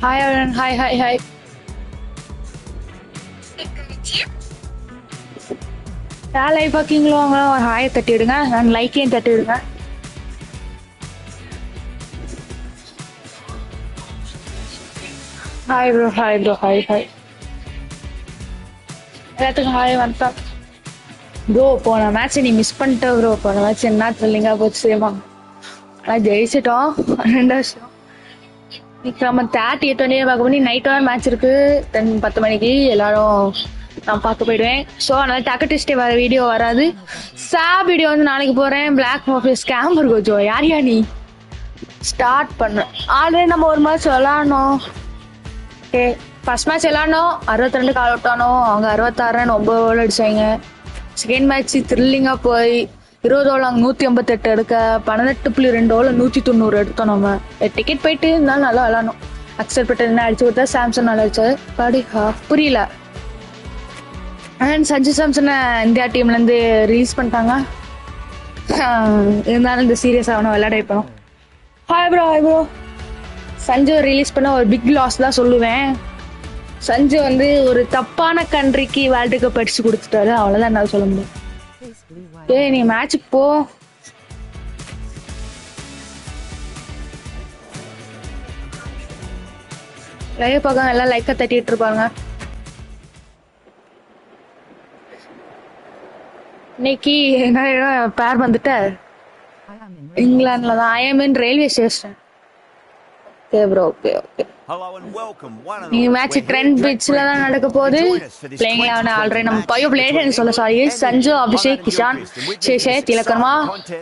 Hi, Aaron. Hi, hi, hi. Live பார்க்கீங்களோ அவங்க ஒரு ஹாயை தட்டிவிடுங்க நான் லைக்கையும் தட்டிவிடுங்க. Hi bro hi bro hi hi எல்லாத்துக்கும் ஹாய் வணக்கம் ப்ரோ. போன மேட்ச் நீ மிஸ் பண்ணிட்ட ப்ரோ. போன மேட்ச் என்ன த்ரில்லிங்கா போச்சு சேமா. ஆனால் ஜெயிச்சிட்டோம். 2 வருஷம் இன்னைக்கு நம்ம 30 பார்க்க போய் நைட் வர மேட்ச் இருக்கு 10 மணிக்கு எல்லாரும் நான் பார்க்க போயிடுவேன். ஸோ அதனால டக்கடிஸ்டே வர வீடியோ வராது. சாப் வீடியோ வந்து நாளைக்கு போறேன். பிளாக் ஆஃபீஸ் ஸ்கேம் இருக்கோ யார் நீ ஸ்டார்ட் பண்ண ஆல்ரெடி நம்ம ஒரு மேட்ச் விளாடணும். ஓகே ஃபர்ஸ்ட் மேட்ச் விளாடணும் 62 கால் அவுட் ஆனோம். அவங்க 66 9 ஓவர் அடிச்சாங்க. செகண்ட் மேட்ச் த்ரில்லிங்கா போய் 20 ஓவர் 158 எடுக்க 18.2 ஓவர் 190 எடுத்தோம். நம்ம டிக்கெட் போயிட்டு இருந்தாலும் நல்லா விளாடணும். அக்செப்ட் பண்ணி அடிச்சு கொடுத்தா சாம்சன் நல்லா அடிச்சாரு. படி புரியல. அண்ட் சஞ்சு சாம்சனை இந்தியா டீம்ல இருந்து ரிலீஸ் பண்ணிட்டாங்க. இருந்தாலும் இந்த சீரியஸ் ஆகணும் விளையாட வைப்போம். Hi bro hi bro. Sanju release பண்ண ஒரு பிக் லாஸ் தான் சொல்லுவேன். சஞ்சு வந்து ஒரு தப்பான கண்ட்ரிக்கு வேர்ல்டு கப் அடிச்சு கொடுத்துட்டாரு. அவ்வளவுதான் என்னால சொல்ல முடியும். ஏய் நீ மேட்சுக்கு போ. லைவ் பார்க்க எல்லாம் லைக்கை தட்டிட்டு இருப்பாங்க. இன்னைக்கு என்ன பேர் வந்துட்ட இங்கிலாந்துல தான். I am in railway station. Okay bro okay okay. நீ மேட்ச் ட்ரெண்ட் பிட்ச்ல தான் நடக்க போகுது. பிளேயிங் 11 ஆல்ரெடி நம்ம பயோ பிளேயர் சொல்ல சாரி. சஞ்சு அபிஷேக் கிஷான் சேஷே திலகர்மா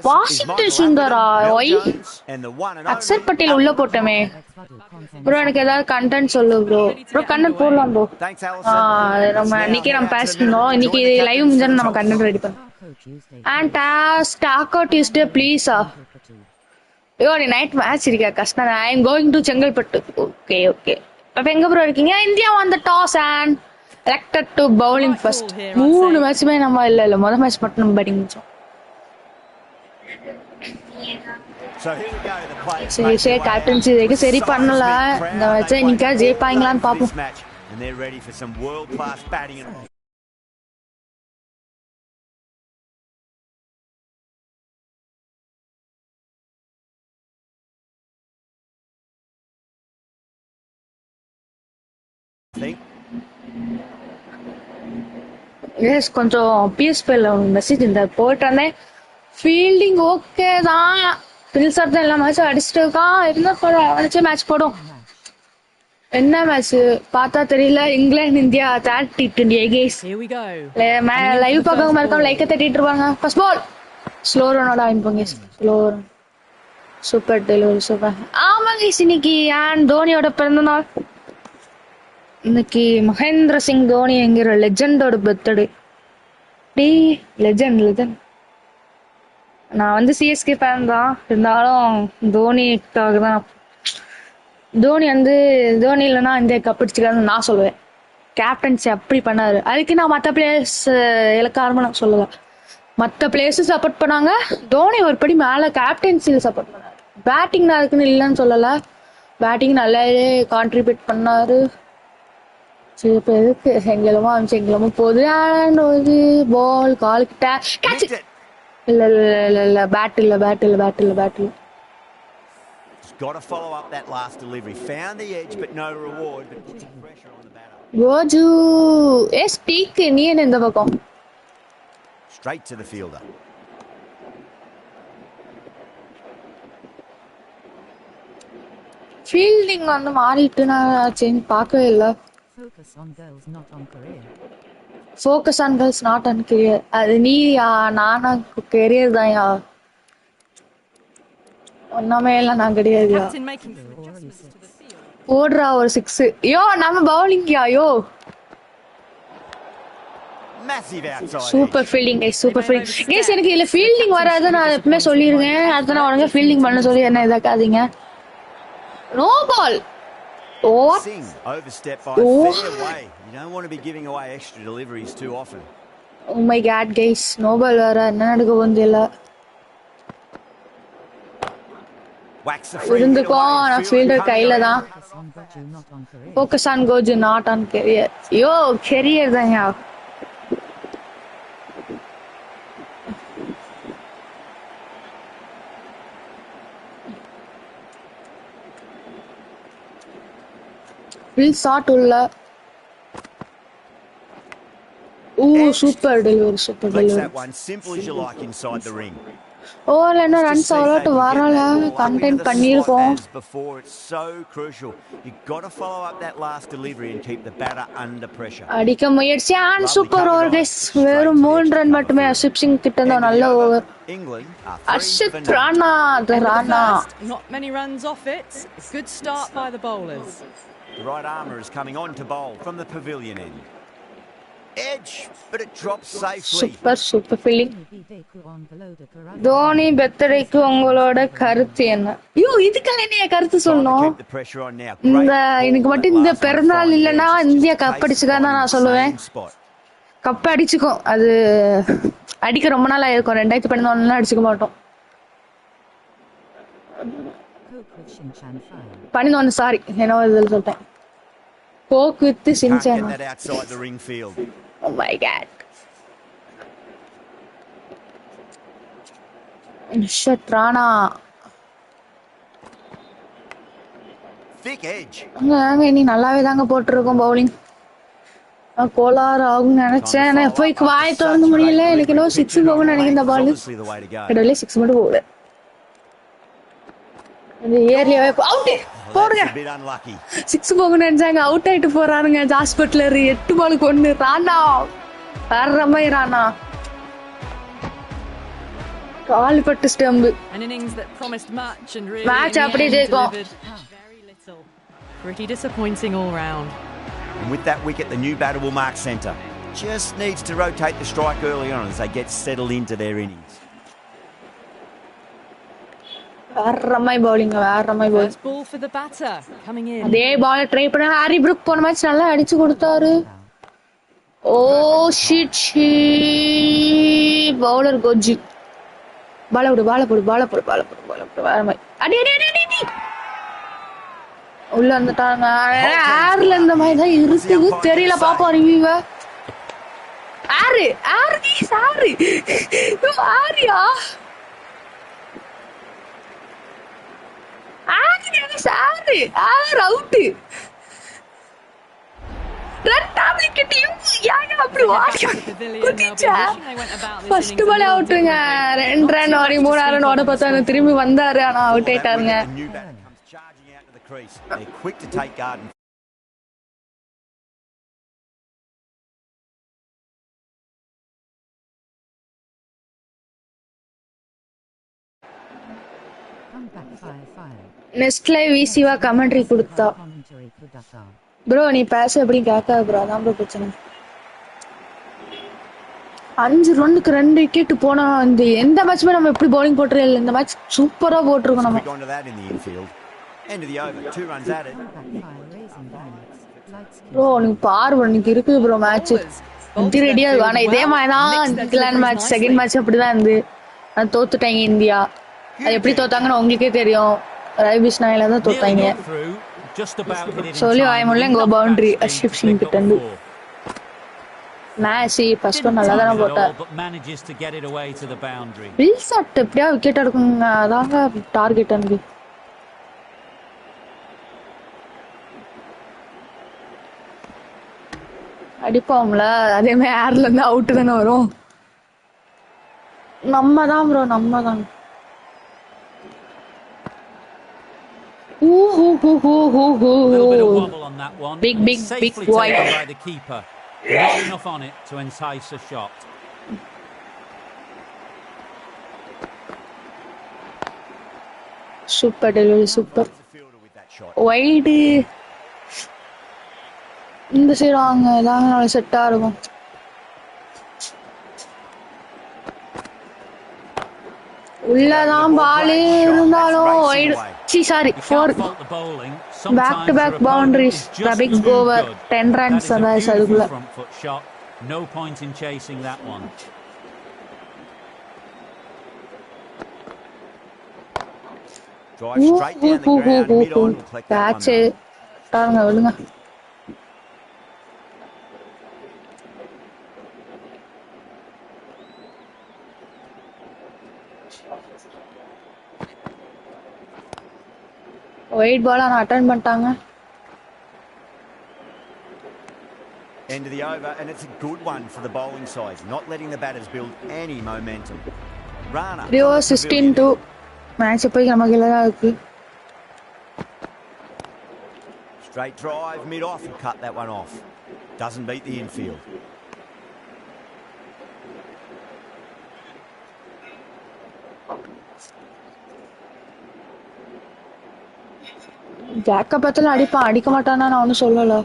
வாஷிங்டன் சுந்தரா ஒய் அக்சர் பட்டேல் உள்ள போட்டோமே ப்ரோ. எனக்கு ஏதாவது கண்டென்ட் சொல்லு ப்ரோ. ப்ரோ கண்டென்ட் போடலாம் ப்ரோ. நம்ம இன்னைக்கு நம்ம பேசணும். இன்னைக்கு லைவ் முடிஞ்சாலும் நம்ம கண்டென்ட் ரெடி பண்ணோம். அண்ட் ஸ்டாக் அவுட் டியூஸ்டே ப்ளீஸா. ஐயோ நீ நைட் மேட்ச் இருக்கா கஷ்டம். I am going to Chengalpattu. Okay okay. அப்ப எங்க ப்ரோ இருக்கீங்க? இந்தியா வந்த toss and elected to bowling first. 3 மேட்சுமே நம்ம இல்ல முதல் மேட்ச் மட்டும் நம்ம பேட்டிங் முடிச்சோம். சரி சரி கேப்டன்சி இதுக்கு சரி பண்ணல. இந்த மேட்சை இன்னைக்கா ஜெயிப்பாங்களான்னு பாப்போம். எஸ் கொஞ்சம் பிஎஸ்பிஎல் மெசேஜ் இந்த போயிட்டு வந்தேன். ஃபீல்டிங் ஓகே தான். பில்சர் தான் எல்லா மேட்சும் அடிச்சுட்டு இருக்கான். இருந்தா அவனச்சே மேட்ச் போடும். என்ன மேட்ச் பார்த்தா தெரியல. இங்கிலாந்து இந்தியா 30-20 எகேஸ். லைவ் பார்க்க மறக்காம லைக்கை தட்டிட்டு இருப்பாங்க. ஃபர்ஸ்ட் பால் ஸ்லோ ரனோட வின் பண்ணி ஸ்லோ சூப்பர் டெலிவரி சூப்பர். ஆமாங்க இன்னைக்கு ஏன் தோனியோட பிறந்த நாள். இன்னைக்கு மகேந்திர சிங் தோனி என்கிற லெஜண்டோட பர்த்டே. The legend legend. நான் வந்து சிஎஸ்கே ஃபேன் தான். இருந்தாலும் தோனிக்காக தான். தோனி வந்து தோனி இல்லைன்னா இந்தியா கப் அடிச்சுக்காதுன்னு நான் சொல்லுவேன். கேப்டன்சி அப்படி பண்ணாரு. அதுக்கு நான் மற்ற பிளேயர்ஸ் இலக்காரமா நான் சொல்லல. மற்ற பிளேயர்ஸும் சப்போர்ட் பண்ணாங்க. தோனி ஒரு படி மேல கேப்டன்சியில் சப்போர்ட் பண்ணாரு. பேட்டிங் நான் இருக்குன்னு இல்லைன்னு சொல்லல. பேட்டிங் நல்லாவே கான்ட்ரிபியூட் பண்ணாரு. சரி இப்போ எதுக்கு எங்கெல்லாமோ அமிச்சு எங்கெல்லாமோ போகுது. ஒரு பால் காலுக்கிட்ட கேட்ச். இல்ல இல்ல இல்ல இல்ல பேட் இல்ல பேட் இல்ல பேட் இல்ல பேட் இல்ல. Got to follow up that last delivery. Found the edge but no reward, but putting pressure on the batter. ரோஜு ஸ்பீக் நீ என்ன இந்த பக்கம்? Straight to the fielder. Fielding வந்து மாறிட்டு நான் சேஞ்ச் பார்க்கவே இல்லை. Focus on girls, not on career. Focus on girls, not on career. அது நீயா நானா கெரியர் தான் யா. ஒன்னாமே எல்லாம் நான் கிடையாது. ஓடுறா ஒரு 6. யோ நம்ம பவுலிங் யோ. Super fielding guys super fielding guys. எனக்கு இதுல ஃபீல்டிங் வராது நான் எப்பவுமே சொல்லிருக்கேன். அடுத்த நான் உடனே ஃபீல்டிங் பண்ண சொல்லி என்ன இதாக்காதீங்க. No ball. Sing overstep by fair way. You don't want to be giving away extra deliveries too often. Oh my god guys, no ball வேற என்ன நடக்க போகுதுல. இருந்துக்கோ நான் ஃபீல்டர் கையில தான். on Goju, not on career. Focus on Goju, not on career. Yo, career தான் யா. Will shot உள்ள. Ooh, super delivery, super Flex delivery. that one simple as you like inside the ring. ஓவர்ல என்ன runs அவ்வளோட்டு வரல, contain பண்ணியிருக்கோம். Before it's so crucial. You got to follow up that last delivery and keep the batter under pressure. அடிக்க முயற்சி and super over guys. வெறும் 3 run மட்டுமே அர்ஷிப் சிங் கிட்ட இருந்த நல்ல over. Harshit Rana the Rana. Not many runs off it. Good start by the bowlers. The right armour is coming on to bowl from the pavilion end. Edge, but it drops safely. Super feeling. Dhoni பர்த்டேக்கு உங்களோட கருத்து என்ன? ஐயோ, இதுக்கெல்லாம் என்ன கருத்து சொல்லணும்? இந்த எனக்கு மட்டும் இந்த பிறந்தநாள் இல்லைன்னா இந்தியா கப் அடிச்சுக்கான்னு நான் சொல்லுவேன். கப் அடிச்சுக்கும், அது அடிக்க ரொம்ப நாள் ஆயிருக்கும். 2014 அடிச்சுக்க மாட்டோம். 11 சாரி, என்ன இதில் சொல்லிட்டேன். Coke with Shinchan. Get that outside the ring field. Oh my god. Shatrana. Thick edge. நாங்க இனி நல்லாவே தாங்க போட்டுருக்கோம் பவுலிங். கோலார் ஆகும் நினைச்சேன், போய் வாய் திறந்து முடியல. எனக்கு இன்னும் 6 போகும்னு நினைக்கிறேன். இந்த பால் கடவுளே 6 மட்டும் போகுது. இந்த ஏர்லியாவே அவுட் போடுங்க. 6 போகும்னு நினைச்சாங்க, அவுட் ஆயிட்டு போறானுங்க. ஜாஸ் பட்லர் 8 பாலுக்கு 1. ராணா வேற மாதிரி ராணா கால் பட்டு ஸ்டம்பு. மேட்ச் அப்படியே ஜெயிக்கும். Pretty disappointing all round. And with that wicket, the new batter will mark centre. Just needs to rotate the strike early on as they get settled into their innings. வேறமாய் bowling, வேறமாய் bowling. Ball for the batter coming in. அதே ball try பண்ண Harry Brook போன match நல்லா அடிச்சு கொடுத்தாரு. Oh shit ஷி bowler கோஜி. பால போடு வேறமாய். அடி உள்ள வந்துட்டாங்க. ஏர்ல இந்த மாதிரி தான் இருக்குது, தெரியல. பாப்பா ரிவ்யூவ. ஆரியா அவுட். ஃபர்ஸ்ட் பால் அவுட்டுங்க. 2 ரன் ஓடி 3 ரன் ஓட பார்த்தா திரும்பி வந்தாரு, ஆனா அவுட் ஆயிட்டாருங்க. நெஸ்ட்ல விசிவா கமெண்ட்ரி கொடுத்தா. ப்ரோ நீ பேச எப்படி கேட்காது ப்ரோ, அதான் ப்ரோ பிரச்சனை. 5 ரன்னுக்கு 2 விக்கெட் போனா இந்த எந்த மேட்ச்மே நம்ம எப்படி பவுலிங் போட்டுறே இல்லை. இந்த மேட்ச் சூப்பரா போட்டிருக்கோம் நம்ம. ப்ரோ நீங்க பாரு, இன்னைக்கு இருக்குது ப்ரோ மேட்ச். இது ரெடியா இருக்கு. ஆனா இதே மாதிரி தான் இங்கிலாந்து மேட்ச், செகண்ட் மேட்ச் அப்படிதான் இருந்து தோத்துட்டாங்க இந்தியா. அது எப்படி தோத்தாங்கன்னு உங்களுக்கே தெரியும். ரவிஷ் நாயில தான் தோத்தாங்க. சொல்லி வாய்மொழில எங்க பவுண்டரி அர்ஷிப் சிங் கிட்ட இருந்து. மேட்ச் ஃபர்ஸ்ட் நல்லா தானே போட்டார். வில் ஷாட் எப்படியா விக்கெட் எடுக்குங்க, அதாங்க டார்கெட். அன்பு அடிப்போம்ல, அதே மாதிரி ஏர்ல இருந்து அவுட் தானே வரும். நம்ம தான் ப்ரோ, நம்ம தான். Big wide. By the keeper, not enough on it to entice a shot. Super delivery, super wide. இந்த சைடு வாங்க, இதாங்க செட்டா இருக்கும். உள்ளதான் பாலே இருந்தாலும் wide. Sorry 4 back to back boundaries. The big over 10 runs அதான் அதுக்குள்ள. No point in chasing that one. Drive straight down the ground, mid on, collect that one. போட்டாருங்க விடுங்க. ஒயிட் பால் ஆனா அட்டெண்ட் பண்ணிட்டாங்க. End of the over, and it's a good one for the bowling side, not letting the batters build any momentum. Rana. 16-2 match போய் நம்ம கீழ தான் இருக்கு. Straight drive, mid-off, and cut that one off. Doesn't beat the infield. ஜாக்க பத்தில அடிப்பான், அடிக்க மாட்டானா நான் ஒன்னும் சொல்லல.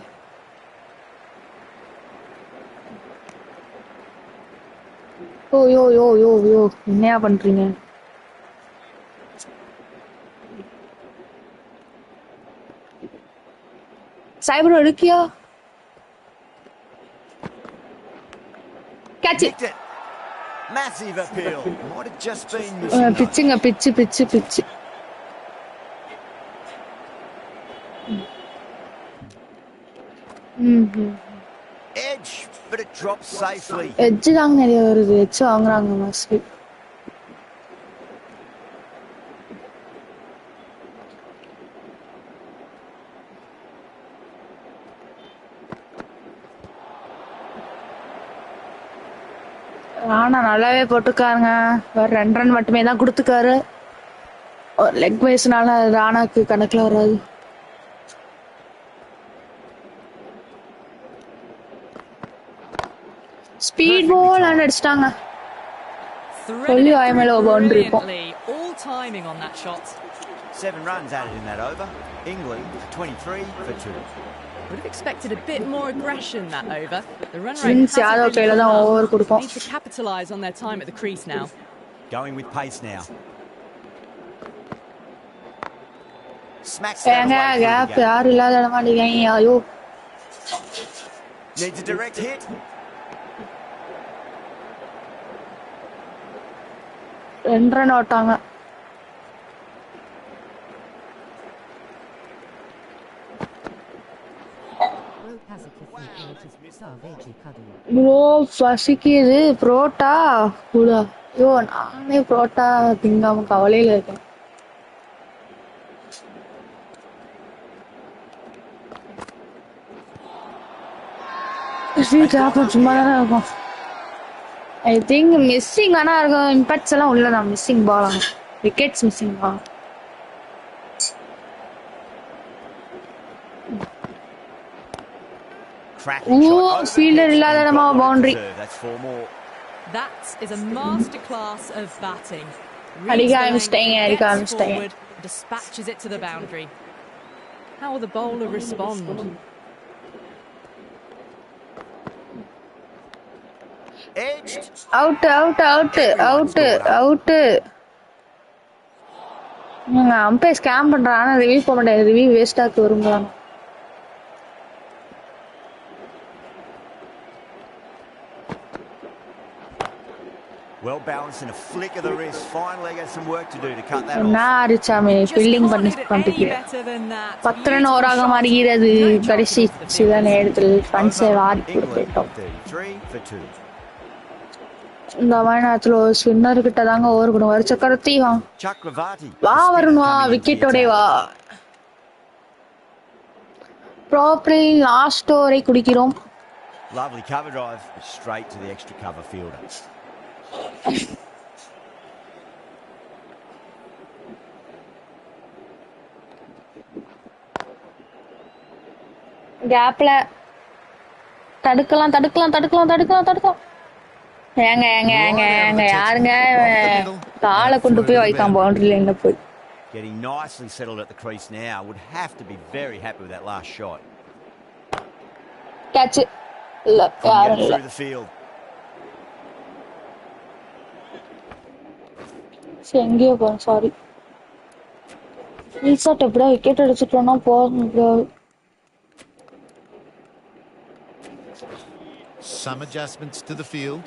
ஓ யோ யோ யோ யோ என்னையா பண்றீங்க? சைபர் எடுக்கியா? Catch. Massive appeal. Might have just been missing. பிச்சுங்க பிச்சு. Edge, but it drops safely. Edge தாங்க நிறைய வருது. எட்ஜ் வாங்குறாங்க மோஸ்ட்லி. ஆனா நல்லாவே போட்டுக்காருங்க. வேற 2 ரன் மட்டுமே தான் கொடுத்துக்காரு. ஒரு லெக் வைஸ்னால ராணாக்கு கணக்குல வராது. ஸ்பீட் பால் அடிச்சிட்டாங்க. சொல்லி வாய்மேல பவுண்டரி இருக்கும். All timing on that shot. 7 runs added in that over. England 23 for 2. Would have expected a bit more aggression that over. The run rate Since Yadav கையில தான் ஓவர் கொடுப்போம். Need to capitalize on their time at the crease now. Going with pace now. Smacks ஏங்க gap யார் இல்லாத இடமா அடிக்கீங்க. ஐயோ. Needs a direct hit. Run ஓட்டாங்க. ப்ரோ பசிக்குது புரோட்டா கூட. ஐயோ நானே புரோட்டா திங்காம கவலையில இருக்கேன். சும்மா தானே இருக்கும். ஐ திங்க் மிஸ்ஸிங் ஆனா இருக்கும். இம்பாக்ட்ஸ் எல்லாம் உள்ளதான். மிஸ்ஸிங் பால் ஆகும். விக்கெட்ஸ் மிஸ்ஸிங் பால். ஃபீல்டர் இல்லாத இடமா boundary. That is a masterclass of batting. அடிக்க ஆரம்பிச்சிட்டாங்க. Dispatches it to the boundary. How will the bowler respond? Out. அம்பே ஸ்கேம் பண்றான். ஆனா ரிவ்யூ போக மாட்டேன். ரிவ்யூ வேஸ்ட் ஆக்கி வருங்களா? Well balanced and a flick of the wrist. Finally got some work to do to cut that off. நான் அரிச்சாமே fielding பண்ணிட்டு 10 run ஓராக மாறுகிறது. கடைசி சில நேரத்தில் பன்சை வாரி போட்டோம். இந்த மைனாத்துல ஸ்பின்னர் கிட்ட தாங்க ஓவர் பண்ணும். வர சக்கரத்தி வா வரணும். வா விக்கெட்டோட வா. ப்ராப்பர்லி லாஸ்ட் ஓவரை குடிக்கிறோம். Lovely cover drive straight to the extra cover fielder. கேப்ல தடுக்கலாம். ஏங்க யாருங்க காலை கொண்டு போய் வைக்காம பவுண்டரியில என்ன போய். Getting nicely settled at the crease now. Would have to be very happy with that last shot. Catch it. Look, through the field. எங்கேயோ போறேன். சாரி. ரீசார்ட் எப்படா விக்கெட் அடிச்சுட்டோம்னா போதும். Some adjustments to the field.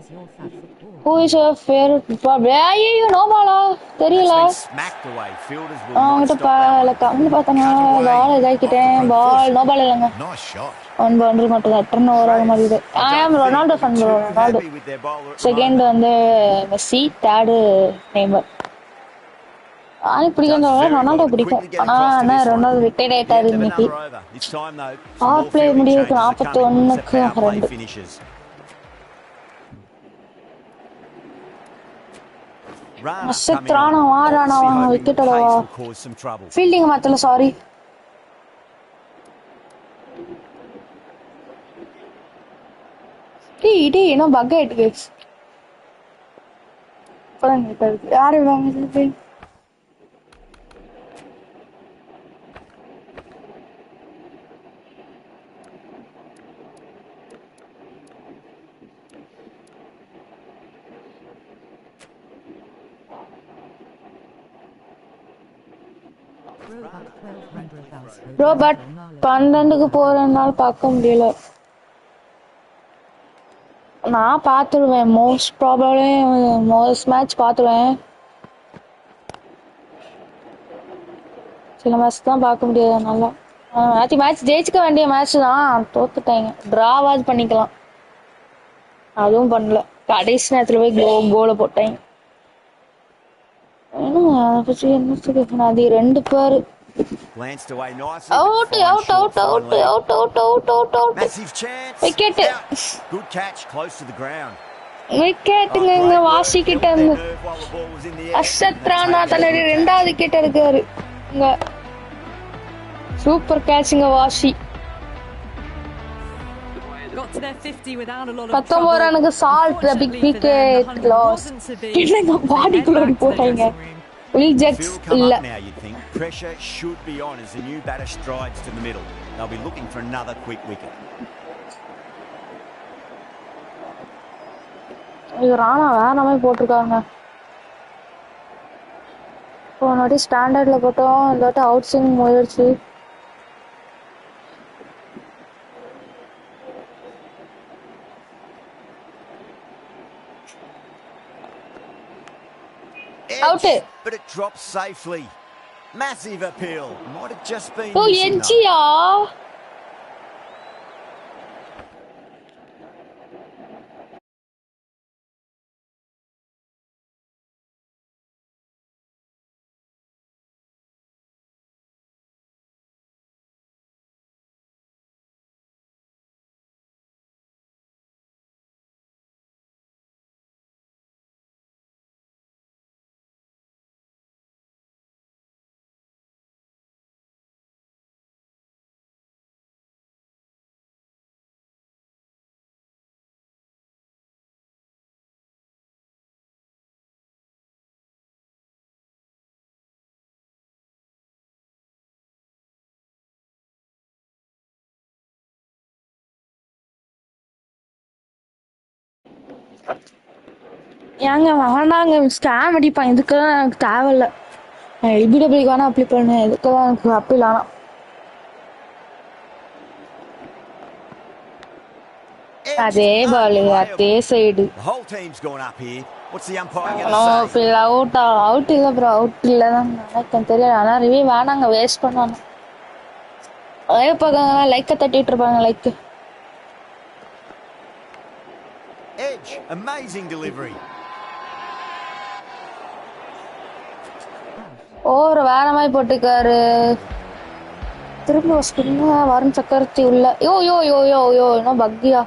is your fat football? Who is your favorite football? ஐயோ no Bala தெரியல. That's been smacked away. Fielders will not அவங்கிட்ட stop that one. கம்மி பார்த்தனா Cut away. Ball இதாக்கிட்டேன். Off the front ball foot. No ball இல்லைங்க. Nice shot. 1 boundary மட்டும் தான். Turn over ஆக மாதிரி இது. I ஐ don't ஆம் think Ronaldo they'll fun be bro. too Ronaldo. happy with their bowler at the second moment. வந்து Messi, third Neymar. எனக்கு பிடிக்கும் Does very Ronaldo well to பிடிக்கும். quickly get ஆனா across to என்ன this one. Ronaldo retired ஆயிட்டாரு Yet இன்னைக்கு. another over. This time though, some Half more play fielding முடியுது. changes are coming. 41 It's a power play 2. finishes. Rana நட்சத்திரான coming on. வாரானா Obviously hoping wicket the அடவா. pace will cause some trouble. Fielding மாத்தல sorry. டேய் என்ன buck ஆயிட்டு case. யாரு வாங்குது? ப்ரோ பட் 12க்கு போறதுனால பார்க்க முடியல. நான் பார்த்துடுவேன். மோஸ்ட் ப்ராபபிளி மோஸ்ட் மேட்ச் பார்த்துடுவேன். சில மேட்ச் தான் பார்க்க முடியாது நல்லா. மேட்ச் ஜெயிச்சுக்க வேண்டிய மேட்ச் தான், தோத்துட்டாங்க. டிராவாது பண்ணிக்கலாம், அதுவும் பண்ணல. கடைசி நேரத்தில் போய் கோலை போட்டாங்க. அது 2 பேர் Glanced away nicely. Out Fine out short out out finally. Out out out out out. Massive chance. Wicket Out. Good catch, close to the ground. விக்கெட்டுங்க. Oh, இங்க great work. வாசிக்கிட்ட Held இருந்து their nerve while the ball was in the air. அசத்ரானா And தன்னுடைய taken a good 2வது wicket எடுக்காரு. இங்க super கேட்சுங்க வாசி. Got to their 50 without a lot of 19 trouble. ரனுக்கு சால்ட் பிக் Unfortunately for them, the wicket 100 loss. wasn't to be. என்னங்க They பாடிக்குள்ள head ஓடி back to the போட்டாங்க. dressing room. ஜெக்ஸ் Field come இல்ல. up now, you'd think. Pressure should be on as the new batter strides to the middle. They'll be looking for another quick wicket. இது ராணா வேற மாதிரி போட்டிருக்காங்க. போன வாட்டி ஸ்டாண்டர்ட்ல போட்டோம், இந்த வாட்டி அவுட் ஸ்விங் முயற்சி. Out. Edge, but it drops safely. Massive appeal. Might have just been oh missing though. எஞ்சியா? ஏங்க வேணாங்க, ஸ்கேம் அடிப்பான். இதுக்கெல்லாம் எனக்கு தேவையில்ல. நான் எல்பிடபிள்யூ வேணா அப்ளை பண்ணேன், இதுக்கெல்லாம் எனக்கு அப்பீல் ஆனால். அதே பால் அதே side. The whole team's gone up here. What's the umpire going to say? Out out இல்லை ப்ரோ, அவுட் இல்லை தான் நினைக்கிறேன், தெரியல. ஆனால் ரிவ்யூ வேணாங்க, வேஸ்ட் பண்ணுவாங்க. அதே பார்க்காங்க, லைக்கை தட்டிட்டு இருப்பாங்க. Like Edge, amazing delivery. Over வேற மாதிரி போட்டுக்காரு. திரும்ப ஸ்பின்ன வரும் சக்கரத்தி உள்ள. யோ யோ யோ யோ யோ என்ன பக்கியா?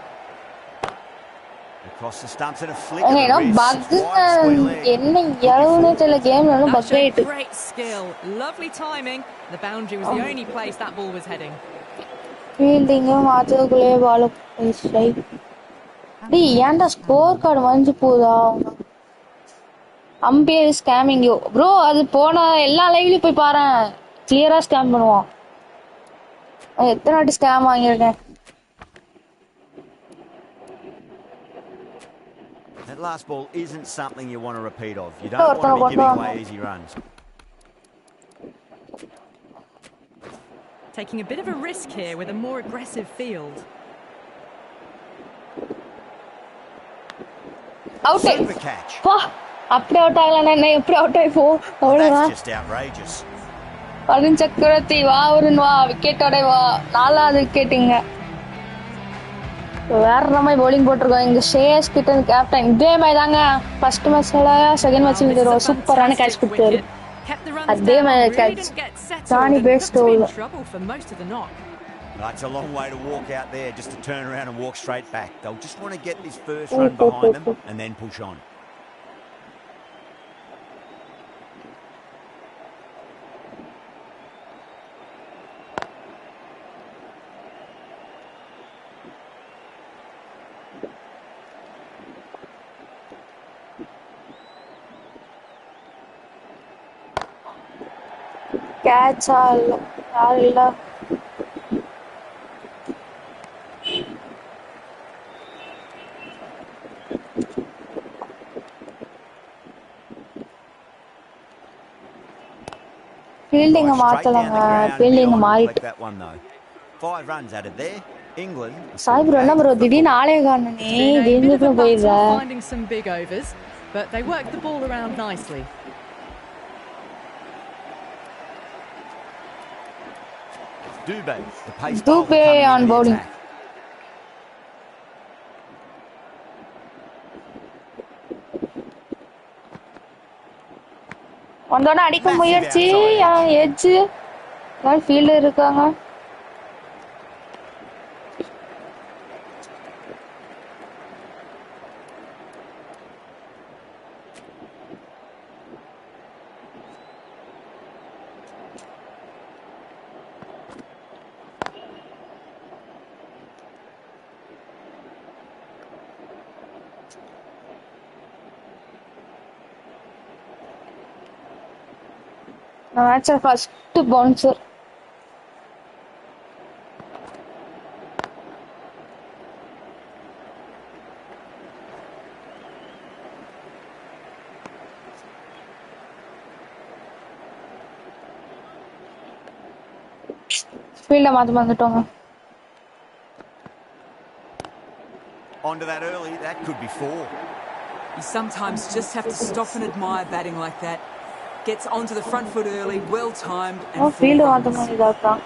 Across the stumps and a flick of என்ன the wrist. பக்குங்க, Wide square leg. என்ன எவ்வளவு தெரியல. கேம்ல ஒன்றும் That பக் showed ஆயிட்டு. great skill, lovely timing. The boundary was the only place that ball was heading. ஃபீல்டிங்கும் மாற்றதுக்குள்ளே பால் போயிடுச்சு. டேய் ஏன்டா ஸ்கோர் கார்டு வந்து போதா? Umpire scamming you bro. அது போன எல்லா லைவ்லயும் போய் பாரு, கிளியரா ஸ்கேம் பண்ணுவான். எத்தனை வாட்டி ஸ்கேம் வாங்கியிருக்கேன். That last ball isn't something you want to repeat of. You don't want to be giving away easy runs. Taking a bit of a risk here with a more aggressive field. Out Super catch. பா அப்படி out ஆகலாம் என்ன எப்படி out ஆயிப்போம் Oh, that's அவ்வளவுதான் just outrageous. Varun சக்கரவர்த்தி வா வருண் வா விக்கெட்டோட வா 4வது விக்கெட்டுங்க வேற மாதிரி பவுலிங் போட்டிருக்கோம் இங்க ஷேஸ் கிட்ட கேப்டன் இதே மாதிரி தாங்க ஃபர்ஸ்ட் மேட்ச்ல செகண்ட் Well, this is மேட்ச்ல a சூப்பரான கேட்ச் fantastic கொடுத்தாரு wicket. Kept the runs அதே down, மாதிரி really catch. didn't get settled Johnny and looked to be in Bairstow. trouble for most of the knock. That's a long way to walk out there just to turn around and walk straight back. They'll just want to get this first run behind them and then push on. Catch இல்ல ஃபீல்டிங்க Drive straight down மாத்தலங்க the ground and fielding mid-on to மாறிட்டு collect that one though. 5 runs added there. England. Sai bro என்ன bro திடீர்னு ஆளே காணோம் நீ It's been a bit of திடீர்னு a போயிடுற battle finding some big overs, but they worked the ball around nicely. Dubé, the pace Dubé bowler coming on into the bowling. attack. வந்தோடனே அடிக்க Massive முயற்சி outside edge. Edge fielder இருக்காங்க match first bouncer ஃபீல்ட மாத்த வந்துட்டோங்க Onto that early, that could be 4. You sometimes just have to stop and admire batting like that. Gets onto the front foot early, well timed, and ஃபீல்ட full மாத்த runs. முடியாதான்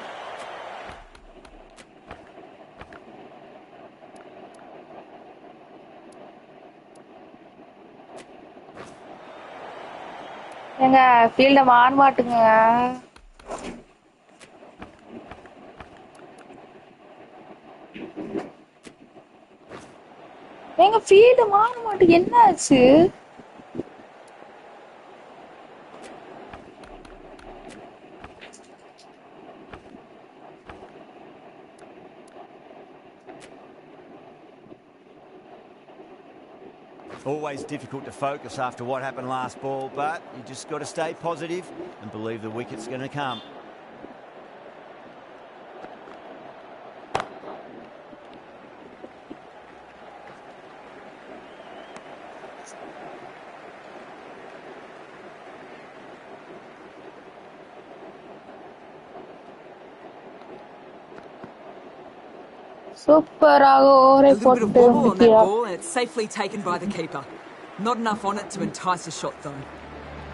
ஏங்க ஃபீல்ட மாற மாட்டுங்க ஏங்க ஃபீல்ட மாற மாட்டுங்க என்ன ஆச்சு Always difficult to focus after what happened last ball, but you just got to stay positive and believe the wicket's going to come. சூப்பராக ஓவரை A little bit of போட்டு wobble on that முடிக்கிறா ball, and it's safely taken by the keeper. Not enough on it to entice a shot, though.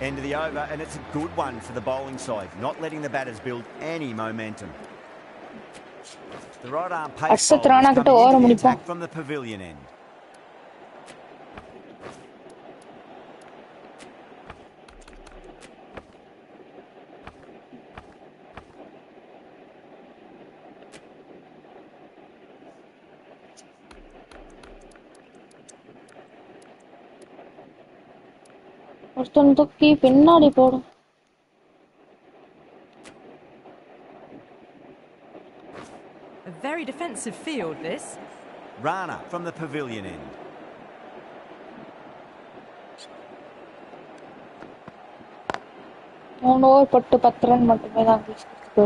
End of the over, and it's a good one for the bowling side, not letting the batters build any momentum. The right arm pace Ashit bowler Rana is கிட்ட coming ஓவர into the முடிப்போம் attack from the pavilion end. ஒருத்தன் தூக்கி பின்னாடி போடும் A very defensive field, this. Rana from the pavilion end. மூணு over போட்டு 10 run மட்டுமே தான் கொடுத்துருக்கு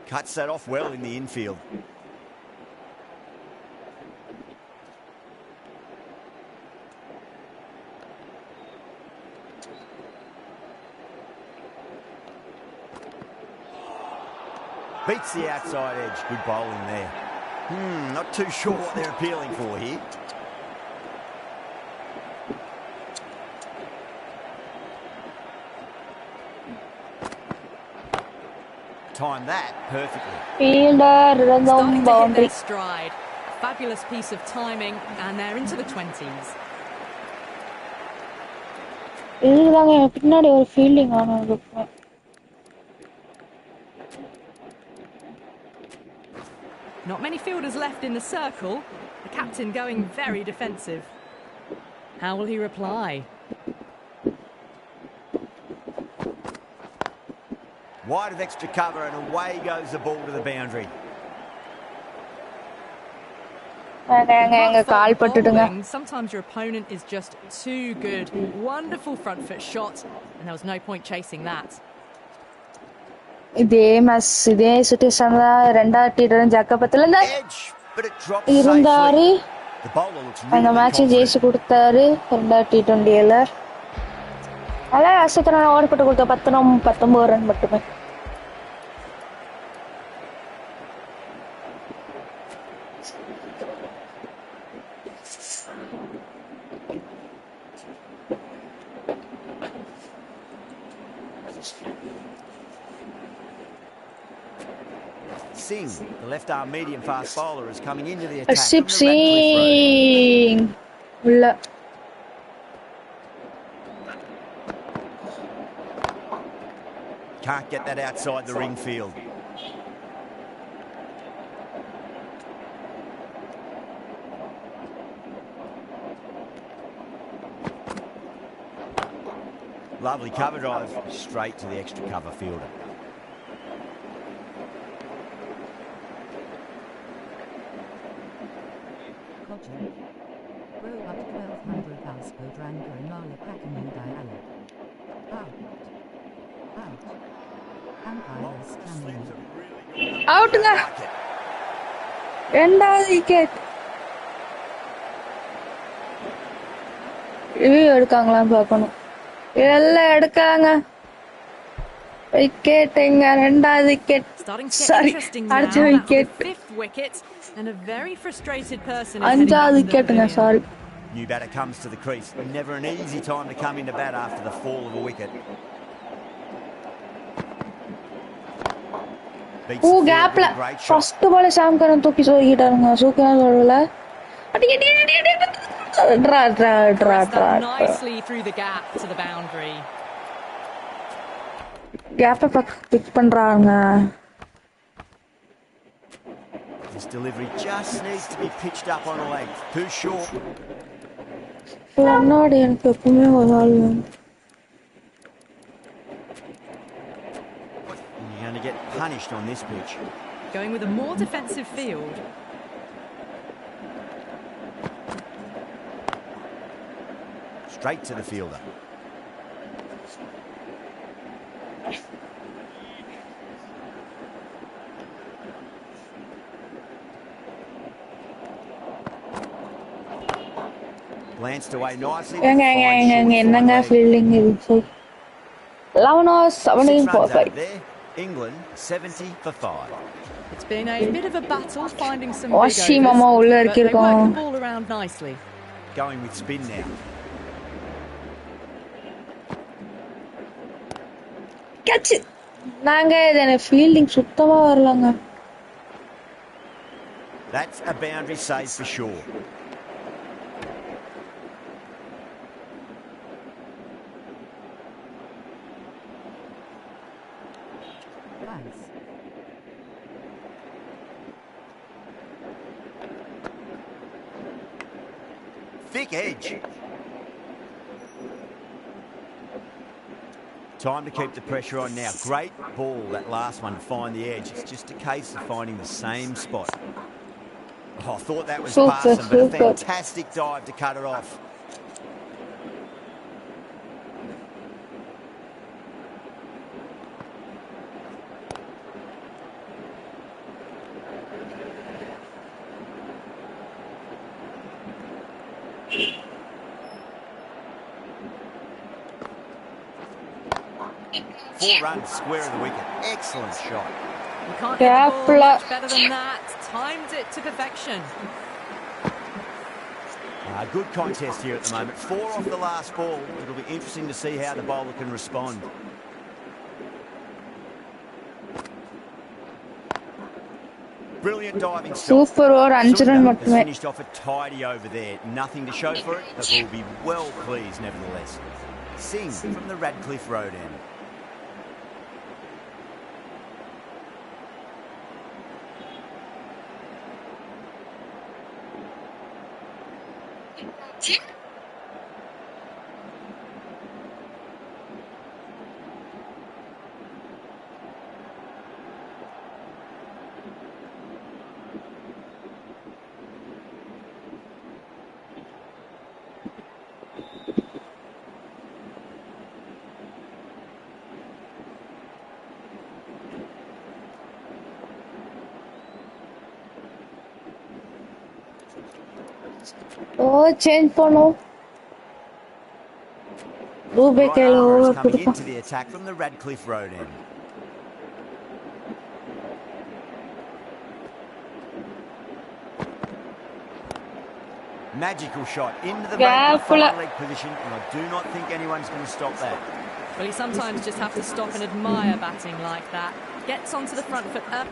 Cuts that off well in the infield. Beats the outside edge. Good bowling there. Not too sure what they're appealing for here. Time that perfectly. Fielder run Starting to hit boundary. their stride. Fabulous piece of timing, and they're into the 20s. இதுதாங்க பின்னாடி ஒரு fielding ஆன இருக்கும். Not many fielders left in the circle. The captain going very defensive. How will he reply? Wide of extra cover and away goes the ball to the boundary. எங்க கால் பட்டுடுங்க. Sometimes your opponent is just too good. Wonderful front foot shot, and there was no point chasing that. இதே match இதே situation தான் ரெண்டாவது T20 ஜக்கப்பத்துல இருந்தாரு. அந்த match ஜெயிச்சு கொடுத்தாரு ரெண்டாவது T20ல. நல்லா அசத்தன ஓவர் போட்டு கொடுத்த 19 ரன் மட்டுமே. Singh, the left-arm medium-fast bowler, is coming into the attack. Aship Singh. உள்ள Can't get that outside the ring field. Lovely cover drive, straight to the extra cover fielder. Row up 1200 house Podrango Nala Prakanu Diala. Out. Umpires coming. அவுட்டுங்க. ரெண்டாவது wicket. Review எடுக்காங்களான்னு பார்க்கணும். எல்லாம் எடுக்காங்க. Wicket எங்க ரெண்டாவது wicket. Sorry அடுத்த wicket. And a very frustrated person. அஞ்சாவது விக்கெட்டுங்க sorry. New batter comes to the crease. Never an easy time to come into bat after the fall of a wicket. கேப்ல first ball சாம் கரன் தூக்கி சொருகிட்டாருங்க. சூப்பரா சொல்லல. அடி nicely through the gap to the boundary. கேப்ப big பண்றாங்க. This delivery just needs to be pitched up on a leg. Too short. என்னோட எனக்கு எப்பவுமே ஒரு ஆள் You're going to get punished on this pitch. Going with a more defensive field. Straight to the fielder. Glanced away nicely. என்னங்க fielding இது 11 or 17 for 5. England 70 for 5. It's been a bit of a battle finding some Washi mama உள்ள but they work இருக்கோம். the ball around nicely. Going with spin now. Catch. நாங்க இதன fielding சுத்தமா வரலங்க. That's a boundary save for sure. Nice. Thick edge. Time to keep the pressure on now. Great ball, that last one, to find the edge. It's just a case of finding the same spot. Oh, I thought that was passing, but a fantastic dive to cut it off. 4 runs, square of the wicket. Excellent shot. You can't get the ball much better than that. Timed it to perfection. Good contest here at the moment. 4 off the last ball. It'll be interesting to see how the bowler can respond. Brilliant diving stop. Super over 5 run Has மட்டுமே. finished off a tidy over there. Nothing to show for it, but we'll be well pleased nevertheless. Singh from the Radcliffe Road end. Oh, change பண்ணும். Right armour is coming into the attack from the Radcliffe Road end. Magical shot into the fine leg position, and I do not think anyone's going to stop that. Well, you sometimes just have to stop and admire batting like that. Gets onto the front foot up.